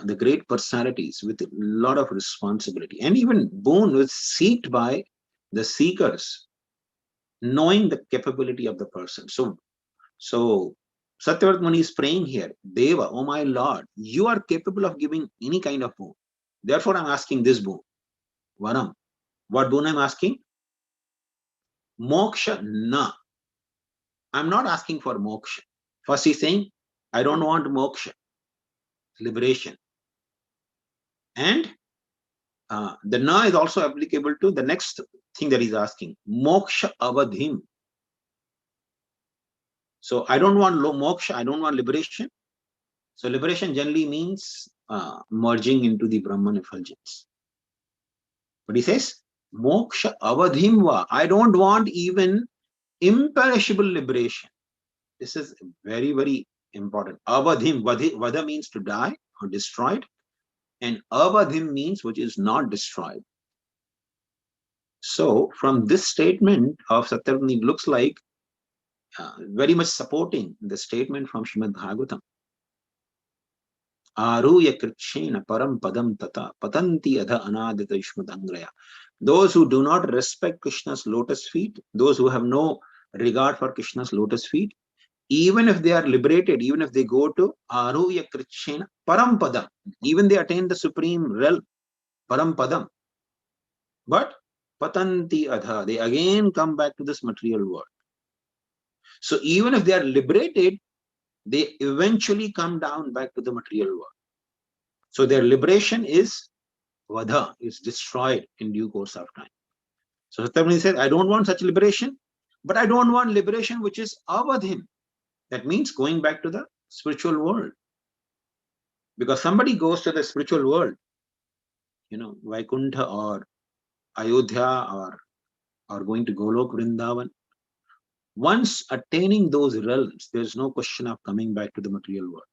the great personalities with a lot of responsibility, and even boon was sought by the seekers, knowing the capability of the person. So Satyavrat Muni is praying here, Deva, oh my Lord, you are capable of giving any kind of boon. Therefore, I'm asking this boon, Varam. What boon I'm asking? Moksha na. I'm not asking for moksha. First he's saying, I don't want moksha, liberation. And the na is also applicable to the next thing that he's asking. Moksha avadhim. So I don't want moksha, I don't want liberation. So liberation generally means merging into the Brahman effulgence. But he says, moksha avadhimva. I don't want even imperishable liberation. This is very, very important. Avadhim, vada means to die or destroyed, and avadhim means which is not destroyed. So from this statement of Satyavani, looks like very much supporting the statement from Srimad Bhagavatam. Aruya krikshena param padam tata patanti adha anadita ishmadangraya. Those who do not respect Krishna's lotus feet, those who have no regard for Krishna's lotus feet, even if they are liberated, even if they go to Aruya krikshena param padam, even they attain the supreme realm, param padam. But patanti adha, they again come back to this material world. So even if they are liberated, they eventually come down back to the material world. So their liberation is vada, is destroyed in due course of time. So Satyavani says, I don't want such liberation, but I don't want liberation which is avadhim. That means going back to the spiritual world. Because somebody goes to the spiritual world, Vaikuntha or Ayodhya or going to Golok Vrindavan. Once attaining those realms, there is no question of coming back to the material world.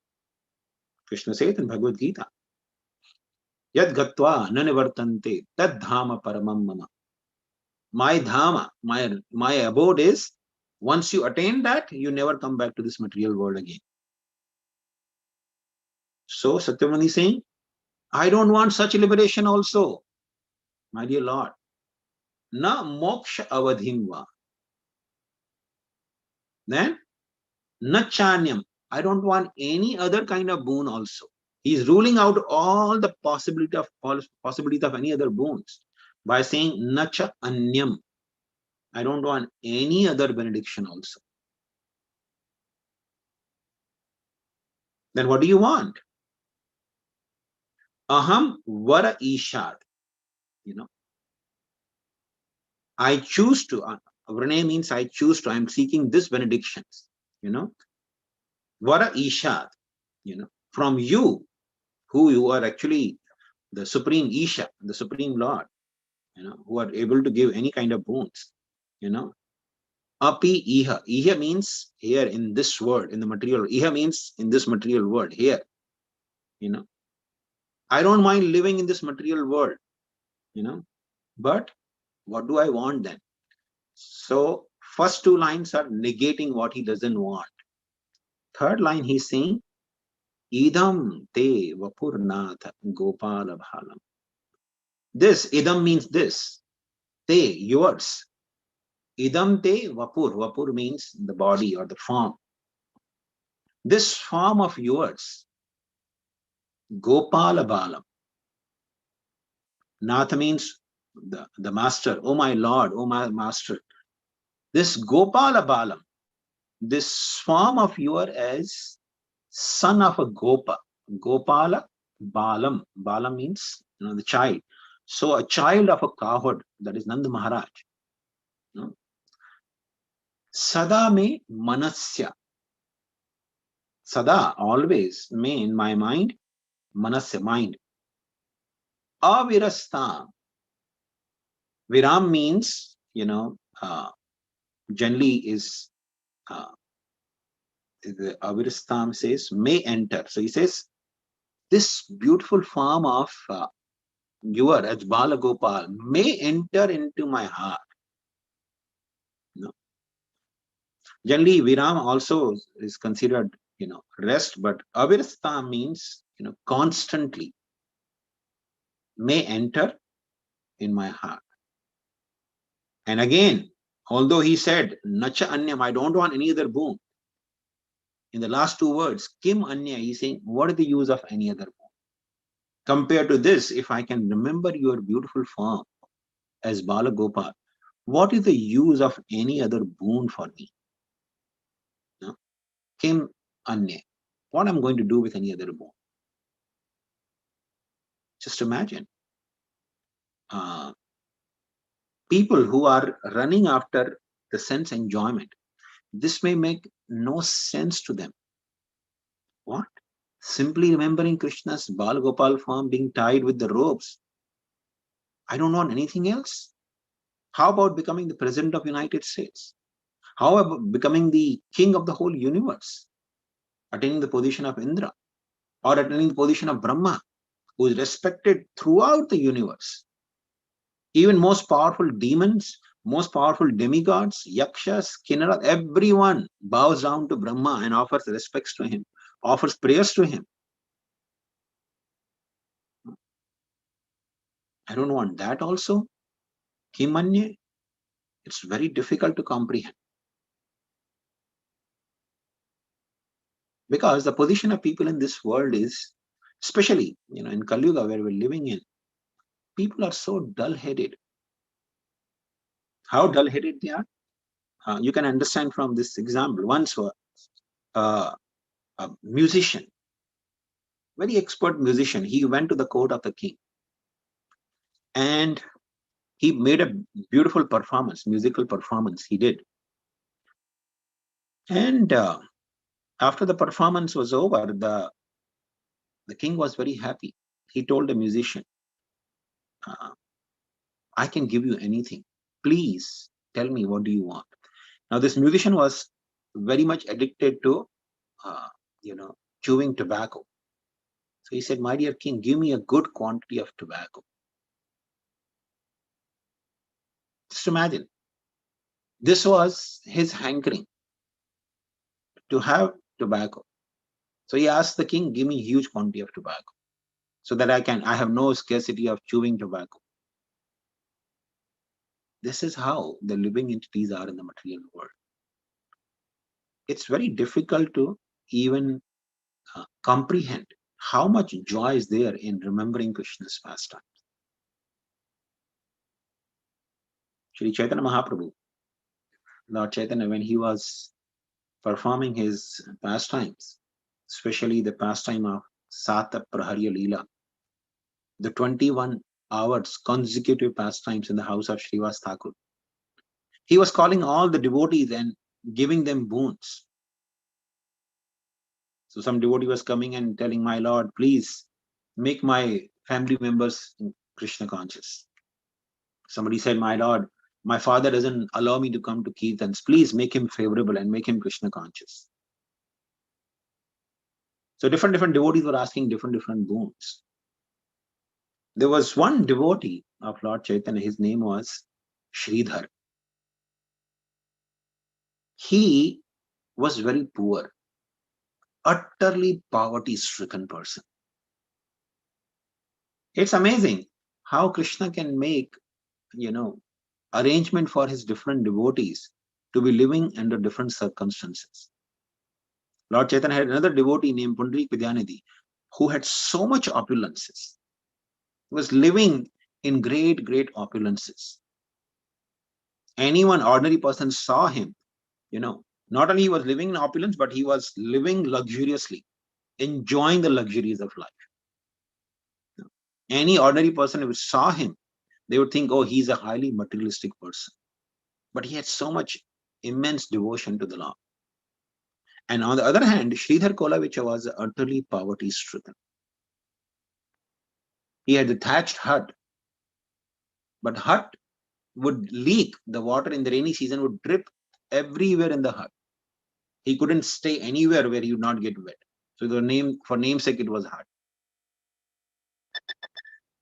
Krishna says in Bhagavad Gita, Yad gatva nanivartante tad dhama paramam mama. My dhama, my abode is, once you attain that, you never come back to this material world again. So Satyavani is saying, I don't want such liberation also, my dear Lord. Na moksha avadhimva. Then, na chanyam. I don't want any other kind of boon also. He is ruling out all the possibility of any other boons by saying nacha anyam. I don't want any other benediction also. Then what do you want? Aham vara ishad. I choose to. Vrane means I choose to. I'm seeking this benedictions. Vara ishad. From you, who you are actually the supreme Isha, the supreme Lord. Who are able to give any kind of boons. Api iha. Iha means here in this world, in the material. Iha means in this material world, here. I don't mind living in this material world, but what do I want then? So first two lines are negating what he doesn't want. Third line he's saying, idam te vapurnatha gopala bhalam. This, idam means this. Te, yours. Idam te vapur. Vapur means the body or the form. This form of yours, Gopala Balam. Natha means the master. Oh my Lord, oh my master. This Gopala Balam, this form of yours as son of a Gopa. Gopala Balam. Balam means the child. So a child of a cowherd, that is Nanda Maharaj. Sada me manasya. Sada, always, me in my mind, manasya, mind. Avirastam. Viram means, generally is, the Avirastam says, may enter. So he says, this beautiful form of your as Bala Gopal may enter into my heart. Generally, Viram also is considered, rest, but Avirastam means, constantly may enter in my heart. And again, although he said, Nacha Anyam, I don't want any other boon. In the last two words, Kim Anya, he's saying, what is the use of any other boon? Compared to this, if I can remember your beautiful form as Bala Gopal, what is the use of any other boon for me? No? Kim Anya. What I'm going to do with any other boon? Just imagine. People who are running after the sense enjoyment, this may make no sense to them. What? Simply remembering Krishna's Bal Gopal form being tied with the ropes. I don't want anything else. How about becoming the President of the United States? How about becoming the king of the whole universe? Attaining the position of Indra, or attaining the position of Brahma, who is respected throughout the universe. Even most powerful demons, most powerful demigods, yakshas, kinnara, everyone bows down to Brahma and offers respects to him, offers prayers to him. I don't want that also. Kimanye, it's very difficult to comprehend. Because the position of people in this world is, especially in Kali Yuga where we're living in, people are so dull-headed. How dull-headed they are? You can understand from this example. Once a musician, very expert musician, he went to the court of the king and he made a beautiful performance, musical performance he did. And after the performance was over, the king was very happy. He told the musician, I can give you anything. Please tell me, what do you want? Now, this musician was very much addicted to, chewing tobacco. So he said, my dear king, give me a good quantity of tobacco. Just imagine. This was his hankering, to have tobacco. So he asked the king, give me a huge quantity of tobacco so that I have no scarcity of chewing tobacco. This is how the living entities are in the material world. It's very difficult to even comprehend how much joy is there in remembering Krishna's pastimes. Sri Chaitanya Mahaprabhu, Lord Chaitanya, when he was performing his pastimes, especially the pastime of Sata Praharya Leela, the 21 hours consecutive pastimes in the house of Srivas Thakur, he was calling all the devotees and giving them boons. So some devotee was coming and telling, my Lord, please make my family members Krishna conscious. Somebody said, my Lord, my father doesn't allow me to come to Kirtans. Please make him favorable and make him Krishna conscious. So different devotees were asking different boons. There was one devotee of Lord Chaitanya, his name was Sridhar. He was very poor, utterly poverty-stricken person. It's amazing how Krishna can make, arrangement for his different devotees to be living under different circumstances. Lord Chaitanya had another devotee named Pundarik Vidyanidhi who had so much opulences. He was living in great opulences. Anyone, ordinary person saw him, not only he was living in opulence, but he was living luxuriously, enjoying the luxuries of life. Any ordinary person who saw him, they would think, oh, he's a highly materialistic person. But he had so much immense devotion to the Lord. And on the other hand, Sridhar Kolavicha was utterly poverty-stricken. He had a thatched hut, but hut would leak. The water in the rainy season would drip everywhere in the hut. He couldn't stay anywhere where he would not get wet. So for namesake, it was hut.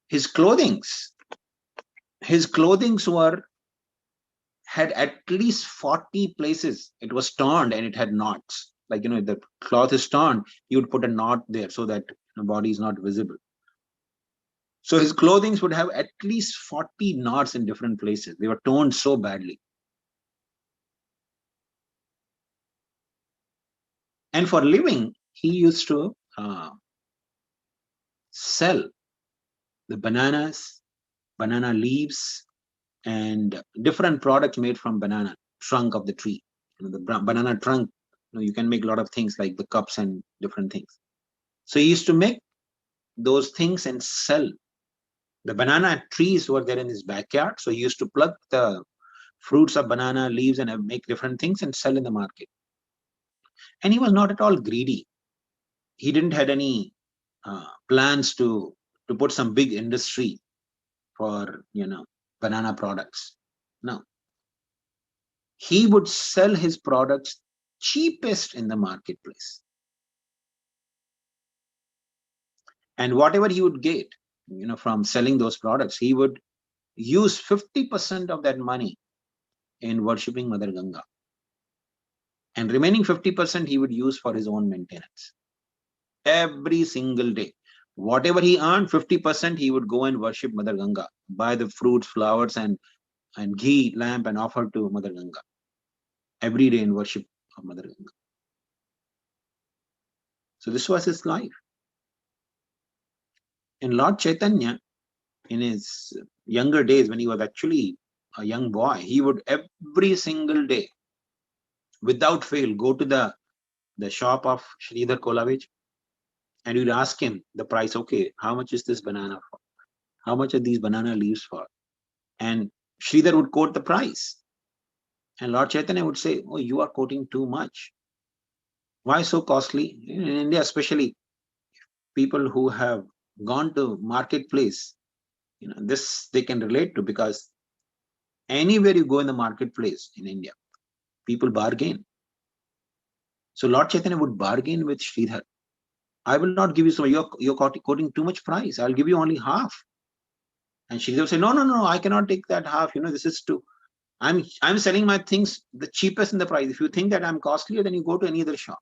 His clothings had at least 40 places. It was torn and it had knots. Like, the cloth is torn, he would put a knot there so that the body is not visible. So his clothing would have at least 40 knots in different places. They were torn so badly. And for living, he used to sell the banana leaves, and different products made from banana trunk of the tree. The banana trunk, you can make a lot of things like the cups and different things. So he used to make those things and sell. The banana trees were there in his backyard, so he used to pluck the fruits of banana leaves and make different things and sell in the market. And he was not at all greedy. He didn't had any plans to put some big industry for banana products. No, he would sell his products cheapest in the marketplace, and whatever he would get from selling those products, he would use 50% of that money in worshipping Mother Ganga, and remaining 50% he would use for his own maintenance. Every single day, whatever he earned, 50% he would go and worship Mother Ganga, buy the fruits, flowers, and ghee, lamp, and offer to Mother Ganga every day in worship of Mother Ganga. So this was his life. And Lord Chaitanya, in his younger days, when he was actually a young boy, he would every single day, without fail, go to the shop of Sridhar Kolavich, and you'd ask him the price. Okay, how much is this banana for? How much are these banana leaves for? And Sridhar would quote the price. And Lord Chaitanya would say, oh, you are quoting too much. Why so costly? In India, especially, people who have gone to marketplace, this they can relate to, because anywhere you go in the marketplace in India, people bargain. So Lord Chaitanya would bargain with Sridhar. I will not give you so much. You're quoting too much price. I'll give you only half. And Sridhar would say, no, I cannot take that half. This is too. I'm selling my things the cheapest in the price. If you think that I'm costlier, then you go to any other shop.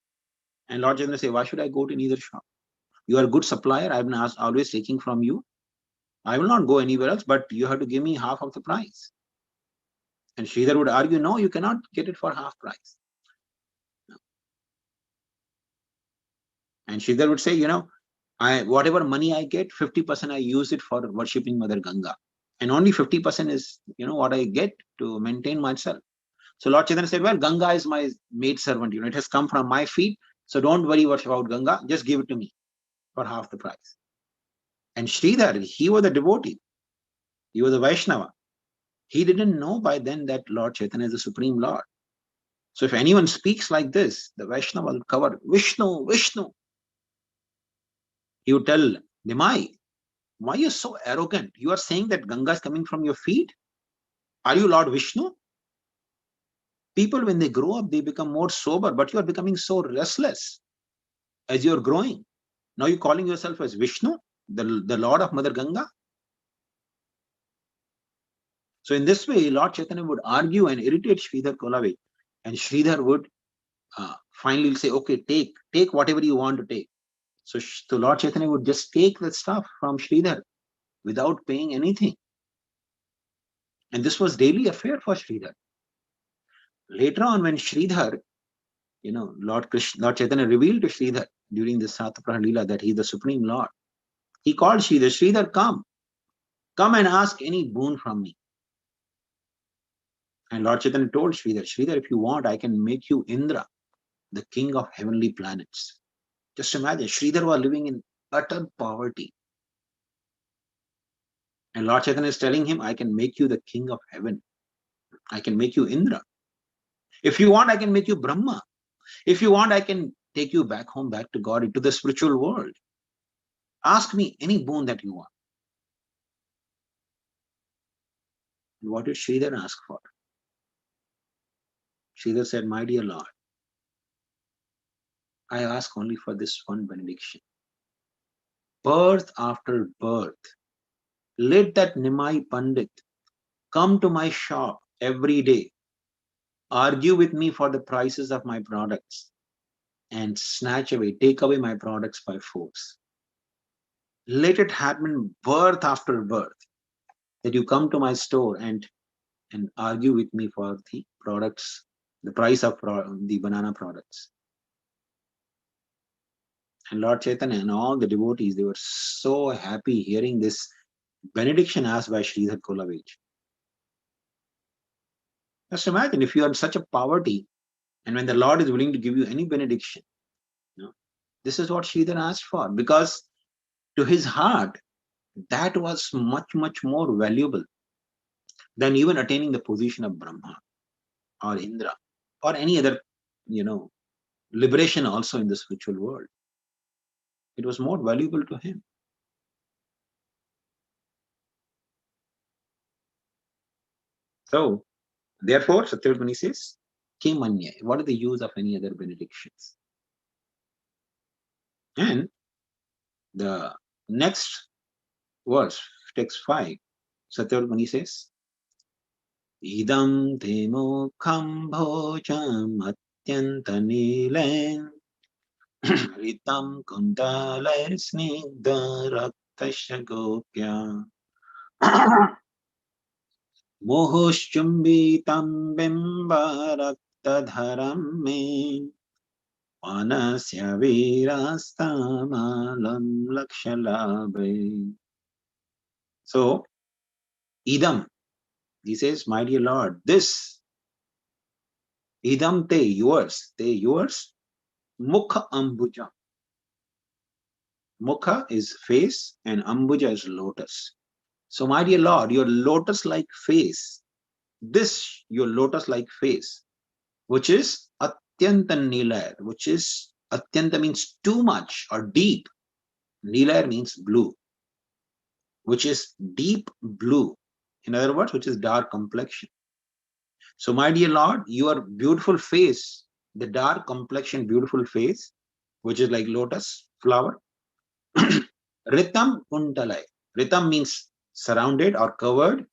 And Lord Chaitanya say, why should I go to any other shop? You are a good supplier. I've been always taking from you. I will not go anywhere else, but you have to give me half of the price. And Sridhar would argue, no, you cannot get it for half price. And Sridhar would say, whatever money I get, 50% I use it for worshipping Mother Ganga. And only 50% is, what I get to maintain myself. So Lord Chaitanya said, well, Ganga is my maid servant. It has come from my feet. So don't worry about Ganga. Just give it to me for half the price. And Sridhar, he was a devotee. He was a Vaishnava. He didn't know by then that Lord Chaitanya is the Supreme Lord. So if anyone speaks like this, the Vaishnava will cover, Vishnu, Vishnu. He would tell Nimai, why are you so arrogant? You are saying that Ganga is coming from your feet? Are you Lord Vishnu? People, when they grow up, they become more sober, but you are becoming so restless as you are growing. Now you're calling yourself as Vishnu, the Lord of Mother Ganga. So in this way, Lord Chaitanya would argue and irritate Sridhar Kolavich, and Sridhar would finally say, okay, take whatever you want to take. So Lord Chaitanya would just take the stuff from Sridhar without paying anything. And this was daily affair for Sridhar. Later on, when Sridhar, Lord Chaitanya revealed to Sridhar during the Sataprahar Leela that he is the Supreme Lord. He called Sridhar, Sridhar, come and ask any boon from me. And Lord Chaitanya told Sridhar, Sridhar, if you want, I can make you Indra, the king of heavenly planets. Just imagine, Sridhar was living in utter poverty. And Lord Chaitanya is telling him, I can make you the king of heaven. I can make you Indra. If you want, I can make you Brahma. If you want, I can take you back home, back to God, into the spiritual world. Ask me any boon that you want. What did Sridhar ask for? Sridhar said, my dear Lord, I ask only for this one benediction. Birth after birth, let that Nimai Pandit come to my shop every day, argue with me for the prices of my products, and take away my products by force. Let it happen birth after birth, that you come to my store and argue with me for the products, the price of the banana products. And Lord Chaitanya and all the devotees, they were so happy hearing this benediction asked by Sridhar Kolavich. Just imagine if you are in such a poverty, and when the Lord is willing to give you any benediction, this is what Sridhar asked for, because to his heart, that was much, much more valuable than even attaining the position of Brahma or Indra or any other, liberation also in the spiritual world. It was more valuable to him. So, therefore, Satyavati says, Kimanya, what is the use of any other benedictions? And the next verse, text 5, Satyavati says, Idam te mukham bhojam atyanta nilen ritam kundalay snigdha raktasya gopya mohoshchumbitam bimba raktadharam me Manasya virastamalam lakshalabe. So, idam, he says, my dear Lord, this, idam te, yours, mukha ambuja. Mukha is face and ambuja is lotus. So, my dear Lord, your lotus-like face, this, your lotus-like face, which is atyanta nilayar, which is, atyanta means too much or deep. Nilayar means blue, which is deep blue. In other words, which is dark complexion. So, my dear Lord, your beautiful face, the dark complexion, beautiful face, which is like lotus flower. Ritam kuntalai. Ritam means surrounded or covered.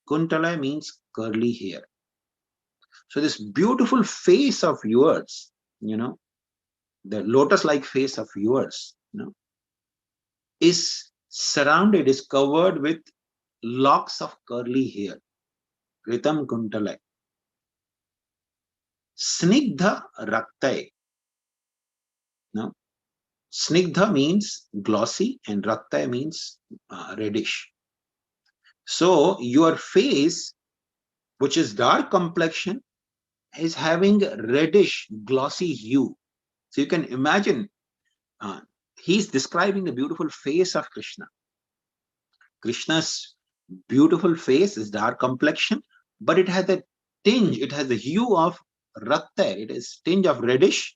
Kuntalai means curly hair. So, this beautiful face of yours, the lotus-like face of yours, is surrounded, is covered with locks of curly hair. Ritam kuntalai. Snigdha raktai. No? Snigdha means glossy and raktai means reddish. So your face, which is dark complexion, is having reddish glossy hue. So you can imagine, he's describing the beautiful face of Krishna. Krishna's beautiful face is dark complexion, but it has a tinge, it has the hue of raktai, it is tinge of reddish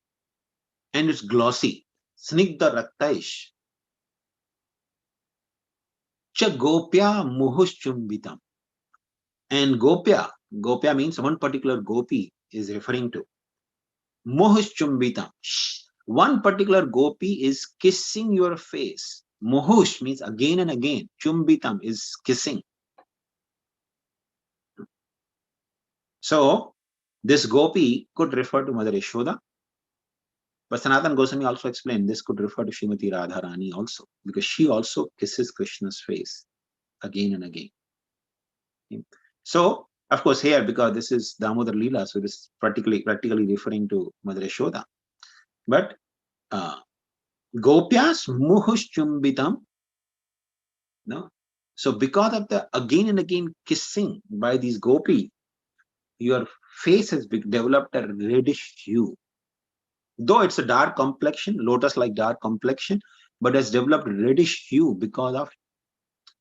and it's glossy. Snigdha raktaish. Cha gopya muhushchumbitam. And gopya means one particular gopi is referring to. Muhushchumbitam. One particular gopi is kissing your face. Muhush means again and again. Chumbitam is kissing. So, this gopi could refer to Mother Yashoda. But Sanatana Goswami also explained this could refer to Srimati Radharani also, because she also kisses Krishna's face again and again. So, of course, here, because this is Damodar Leela, so this is practically referring to Mother Yashoda. But Gopyas muhushchumbitam, no? So because of the again and again kissing by these gopi, your face has developed a reddish hue. Though it's a dark complexion, lotus-like dark complexion, but has developed reddish hue because of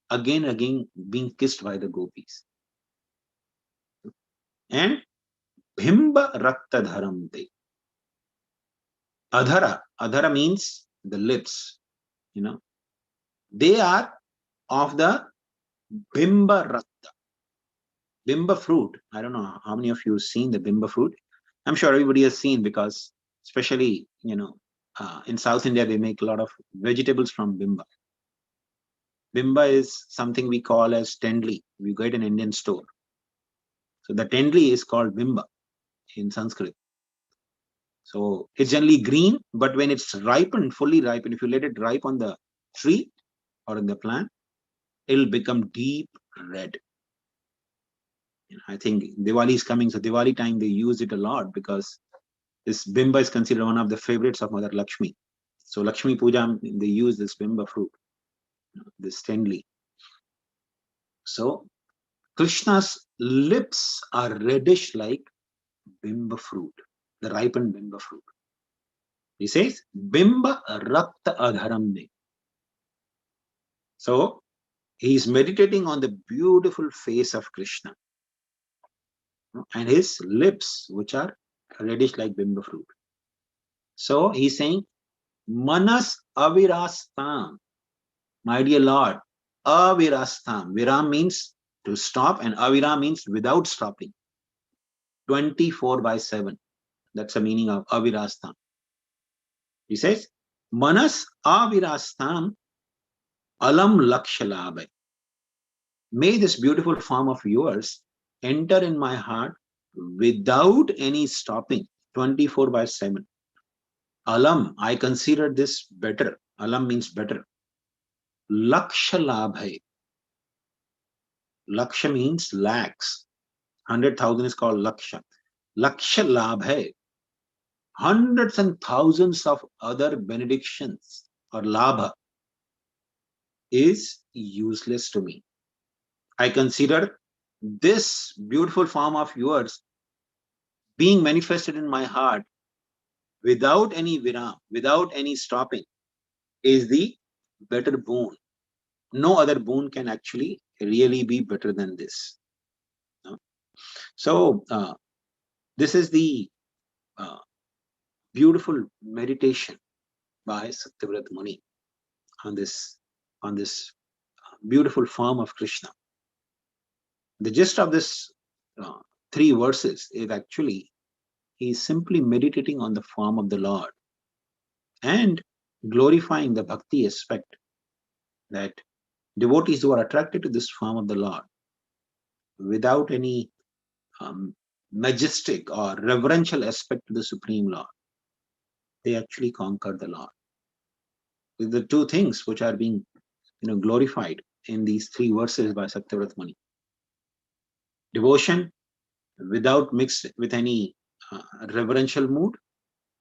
again and again being kissed by the gopis. And bhimba rakta dharamte. Adhara means the lips, they are of the bimba rakta. Bimba fruit. I don't know how many of you have seen the bimba fruit. I'm sure everybody has seen, because especially, in South India, they make a lot of vegetables from bimba. Bimba is something we call as tendli. We get an Indian store. So the tendli is called bimba in Sanskrit. So it's generally green, but when it's ripened, fully ripened, if you let it ripe on the tree or in the plant, it'll become deep red. I think Diwali is coming, so Diwali time they use it a lot, because this bimba is considered one of the favorites of Mother Lakshmi. So Lakshmi Puja, they use this bimba fruit, this tendli. So Krishna's lips are reddish like bimba fruit, the ripened bimba fruit. He says, Bimba Rakta Adharam. So he is meditating on the beautiful face of Krishna and his lips, which are reddish like bimba fruit. So he's saying, Manas Avirastam, my dear Lord, Avirastam. Viram means to stop, and Avira means without stopping. 24/7. That's the meaning of Avirastam. He says, Manas Avirastam Alam Lakshalabhay. May this beautiful form of yours enter in my heart without any stopping, 24/7. Alam, I consider this better. Alam means better. Lakshalabhay. Laksha means lakhs. 100,000 is called Laksha. Lakshalabhay. Hundreds and thousands of other benedictions or labha is useless to me. I consider this beautiful form of yours being manifested in my heart without any viram, without any stopping, is the better boon. No other boon can actually really be better than this. So this is the beautiful meditation by Satyavrat Muni on this beautiful form of Krishna. The gist of this 3 verses is actually he is simply meditating on the form of the Lord and glorifying the bhakti aspect, that devotees who are attracted to this form of the Lord without any majestic or reverential aspect to the Supreme Lord, they actually conquer the Lord. The 2 things which are being glorified in these 3 verses by Satyavrat Muni. Devotion without mixed with any reverential mood,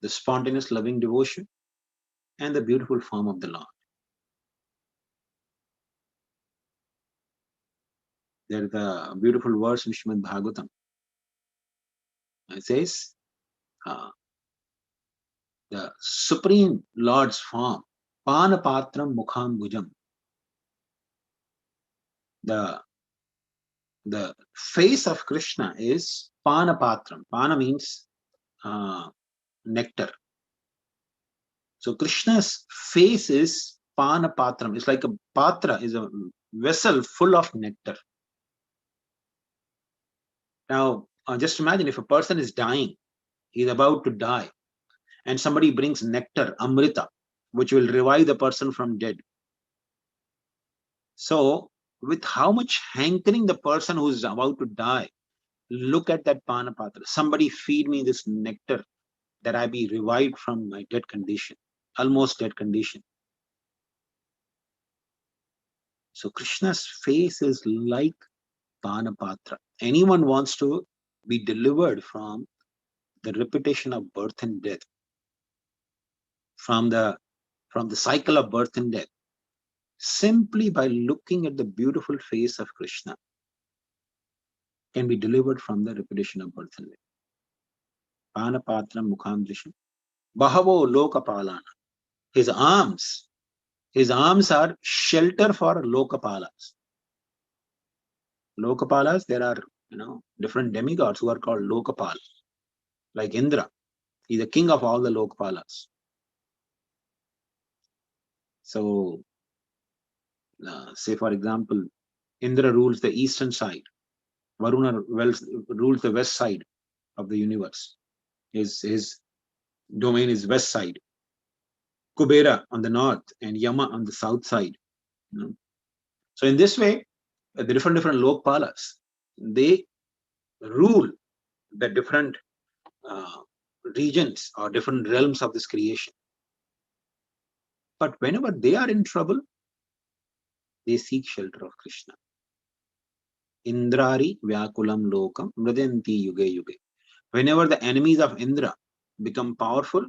the spontaneous loving devotion, and the beautiful form of the Lord. There is a beautiful verse in Srimad Bhagavatam. It says, the Supreme Lord's form, Panapatram Mukham Bhujam. The face of Krishna is Panapatram. Pana means nectar. So Krishna's face is Panapatram. It's like a patra, is a vessel full of nectar. Now, just imagine if a person is dying, he's about to die, and somebody brings nectar, amrita, which will revive the person from dead. So, with how much hankering the person who is about to die, look at that Panapatra. Somebody feed me this nectar that I be revived from my dead condition, almost dead condition. So Krishna's face is like Panapatra. Anyone wants to be delivered from the repetition of birth and death, from the cycle of birth and death, simply by looking at the beautiful face of Krishna, can be delivered from the repetition of birth and death. Panapatram Mukhamdrisham. Bahavo Lokapalana. His arms are shelter for Lokapalas. Lokapalas, there are different demigods who are called Lokapal, like Indra. He's the king of all the Lokapalas. So, say for example, Indra rules the eastern side, Varuna rules the west side of the universe. His domain is west side. Kubera on the north and Yama on the south side. So in this way, the different Lokpalas, they rule the different regions or different realms of this creation. But whenever they are in trouble, they seek shelter of Krishna. Indrari Vyakulam Lokam Mridanti Yuge Yuge. Whenever the enemies of Indra become powerful,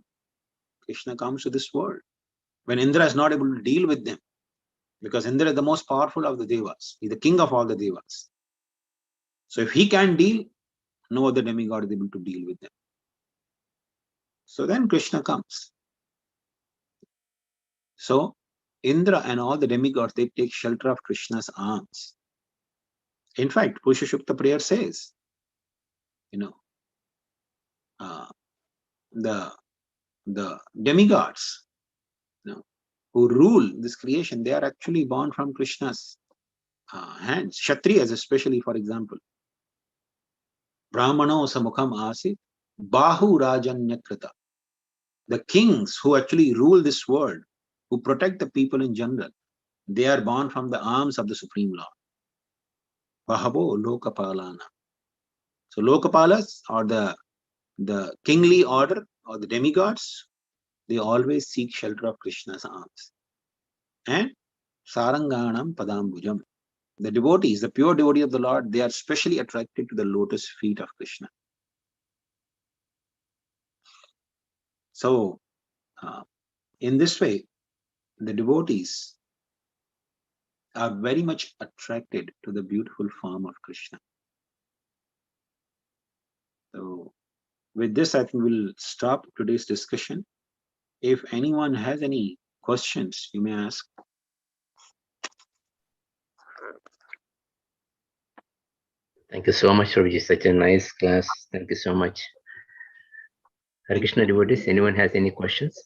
Krishna comes to this world. When Indra is not able to deal with them, because Indra is the most powerful of the Devas, he's the king of all the Devas. So if he can deal, no other demigod is able to deal with them. So then Krishna comes. So Indra and all the demigods, they take shelter of Krishna's arms. In fact, Purusha Shukta prayer says, the demigods, who rule this creation, they are actually born from Krishna's hands. Kshatriyas, especially, for example, Brahmano samukham asit bahu rajanyakrita. The kings who actually rule this world, who protect the people in general, they are born from the arms of the Supreme Lord. Bahavo lokapalana. So lokapalas, or the kingly order, or the demigods, they always seek shelter of Krishna's arms. And saranganam padambujam. The devotees, the pure devotee of the Lord, they are specially attracted to the lotus feet of Krishna. So, in this way, the devotees are very much attracted to the beautiful form of Krishna. So, with this, I think we'll stop today's discussion. If anyone has any questions, you may ask. Thank you so much, Prabhuji. Such a nice class. Thank you so much. Hare Krishna devotees, anyone has any questions?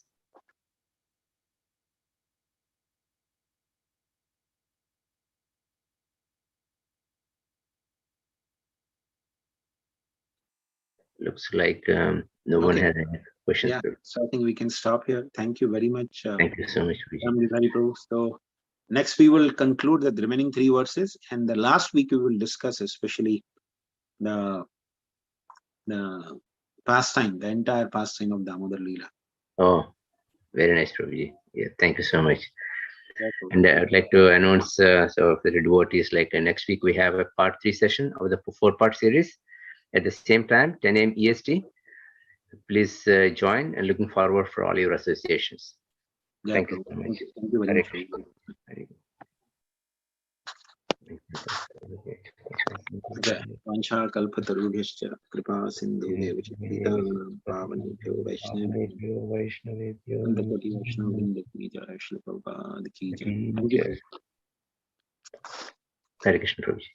Looks like no one has any questions. Yeah, so I think we can stop here. Thank you very much. Thank you so much, Prabhuji. So next we will conclude the remaining 3 verses, and the last week we will discuss especially the pastime, the entire pastime of Damodar Leela. Oh, very nice, Prabhuji. Yeah, thank you so much. And I'd like to announce, so for the devotees, like next week we have a part 3 session of the 4-part series at the same time, 10 a.m. EST. Please join, and looking forward for all your associations. Thank you so much. Thank you very much. Vancha kalpatarubhyascha kripa sindhubhyo pititanam pavanebhyo vaishnavebhyo Gandapati Vaishnavavrinda ki jai, Srila Prabhupada ki jai. Thank you. Hare Krishna, Prabhuji.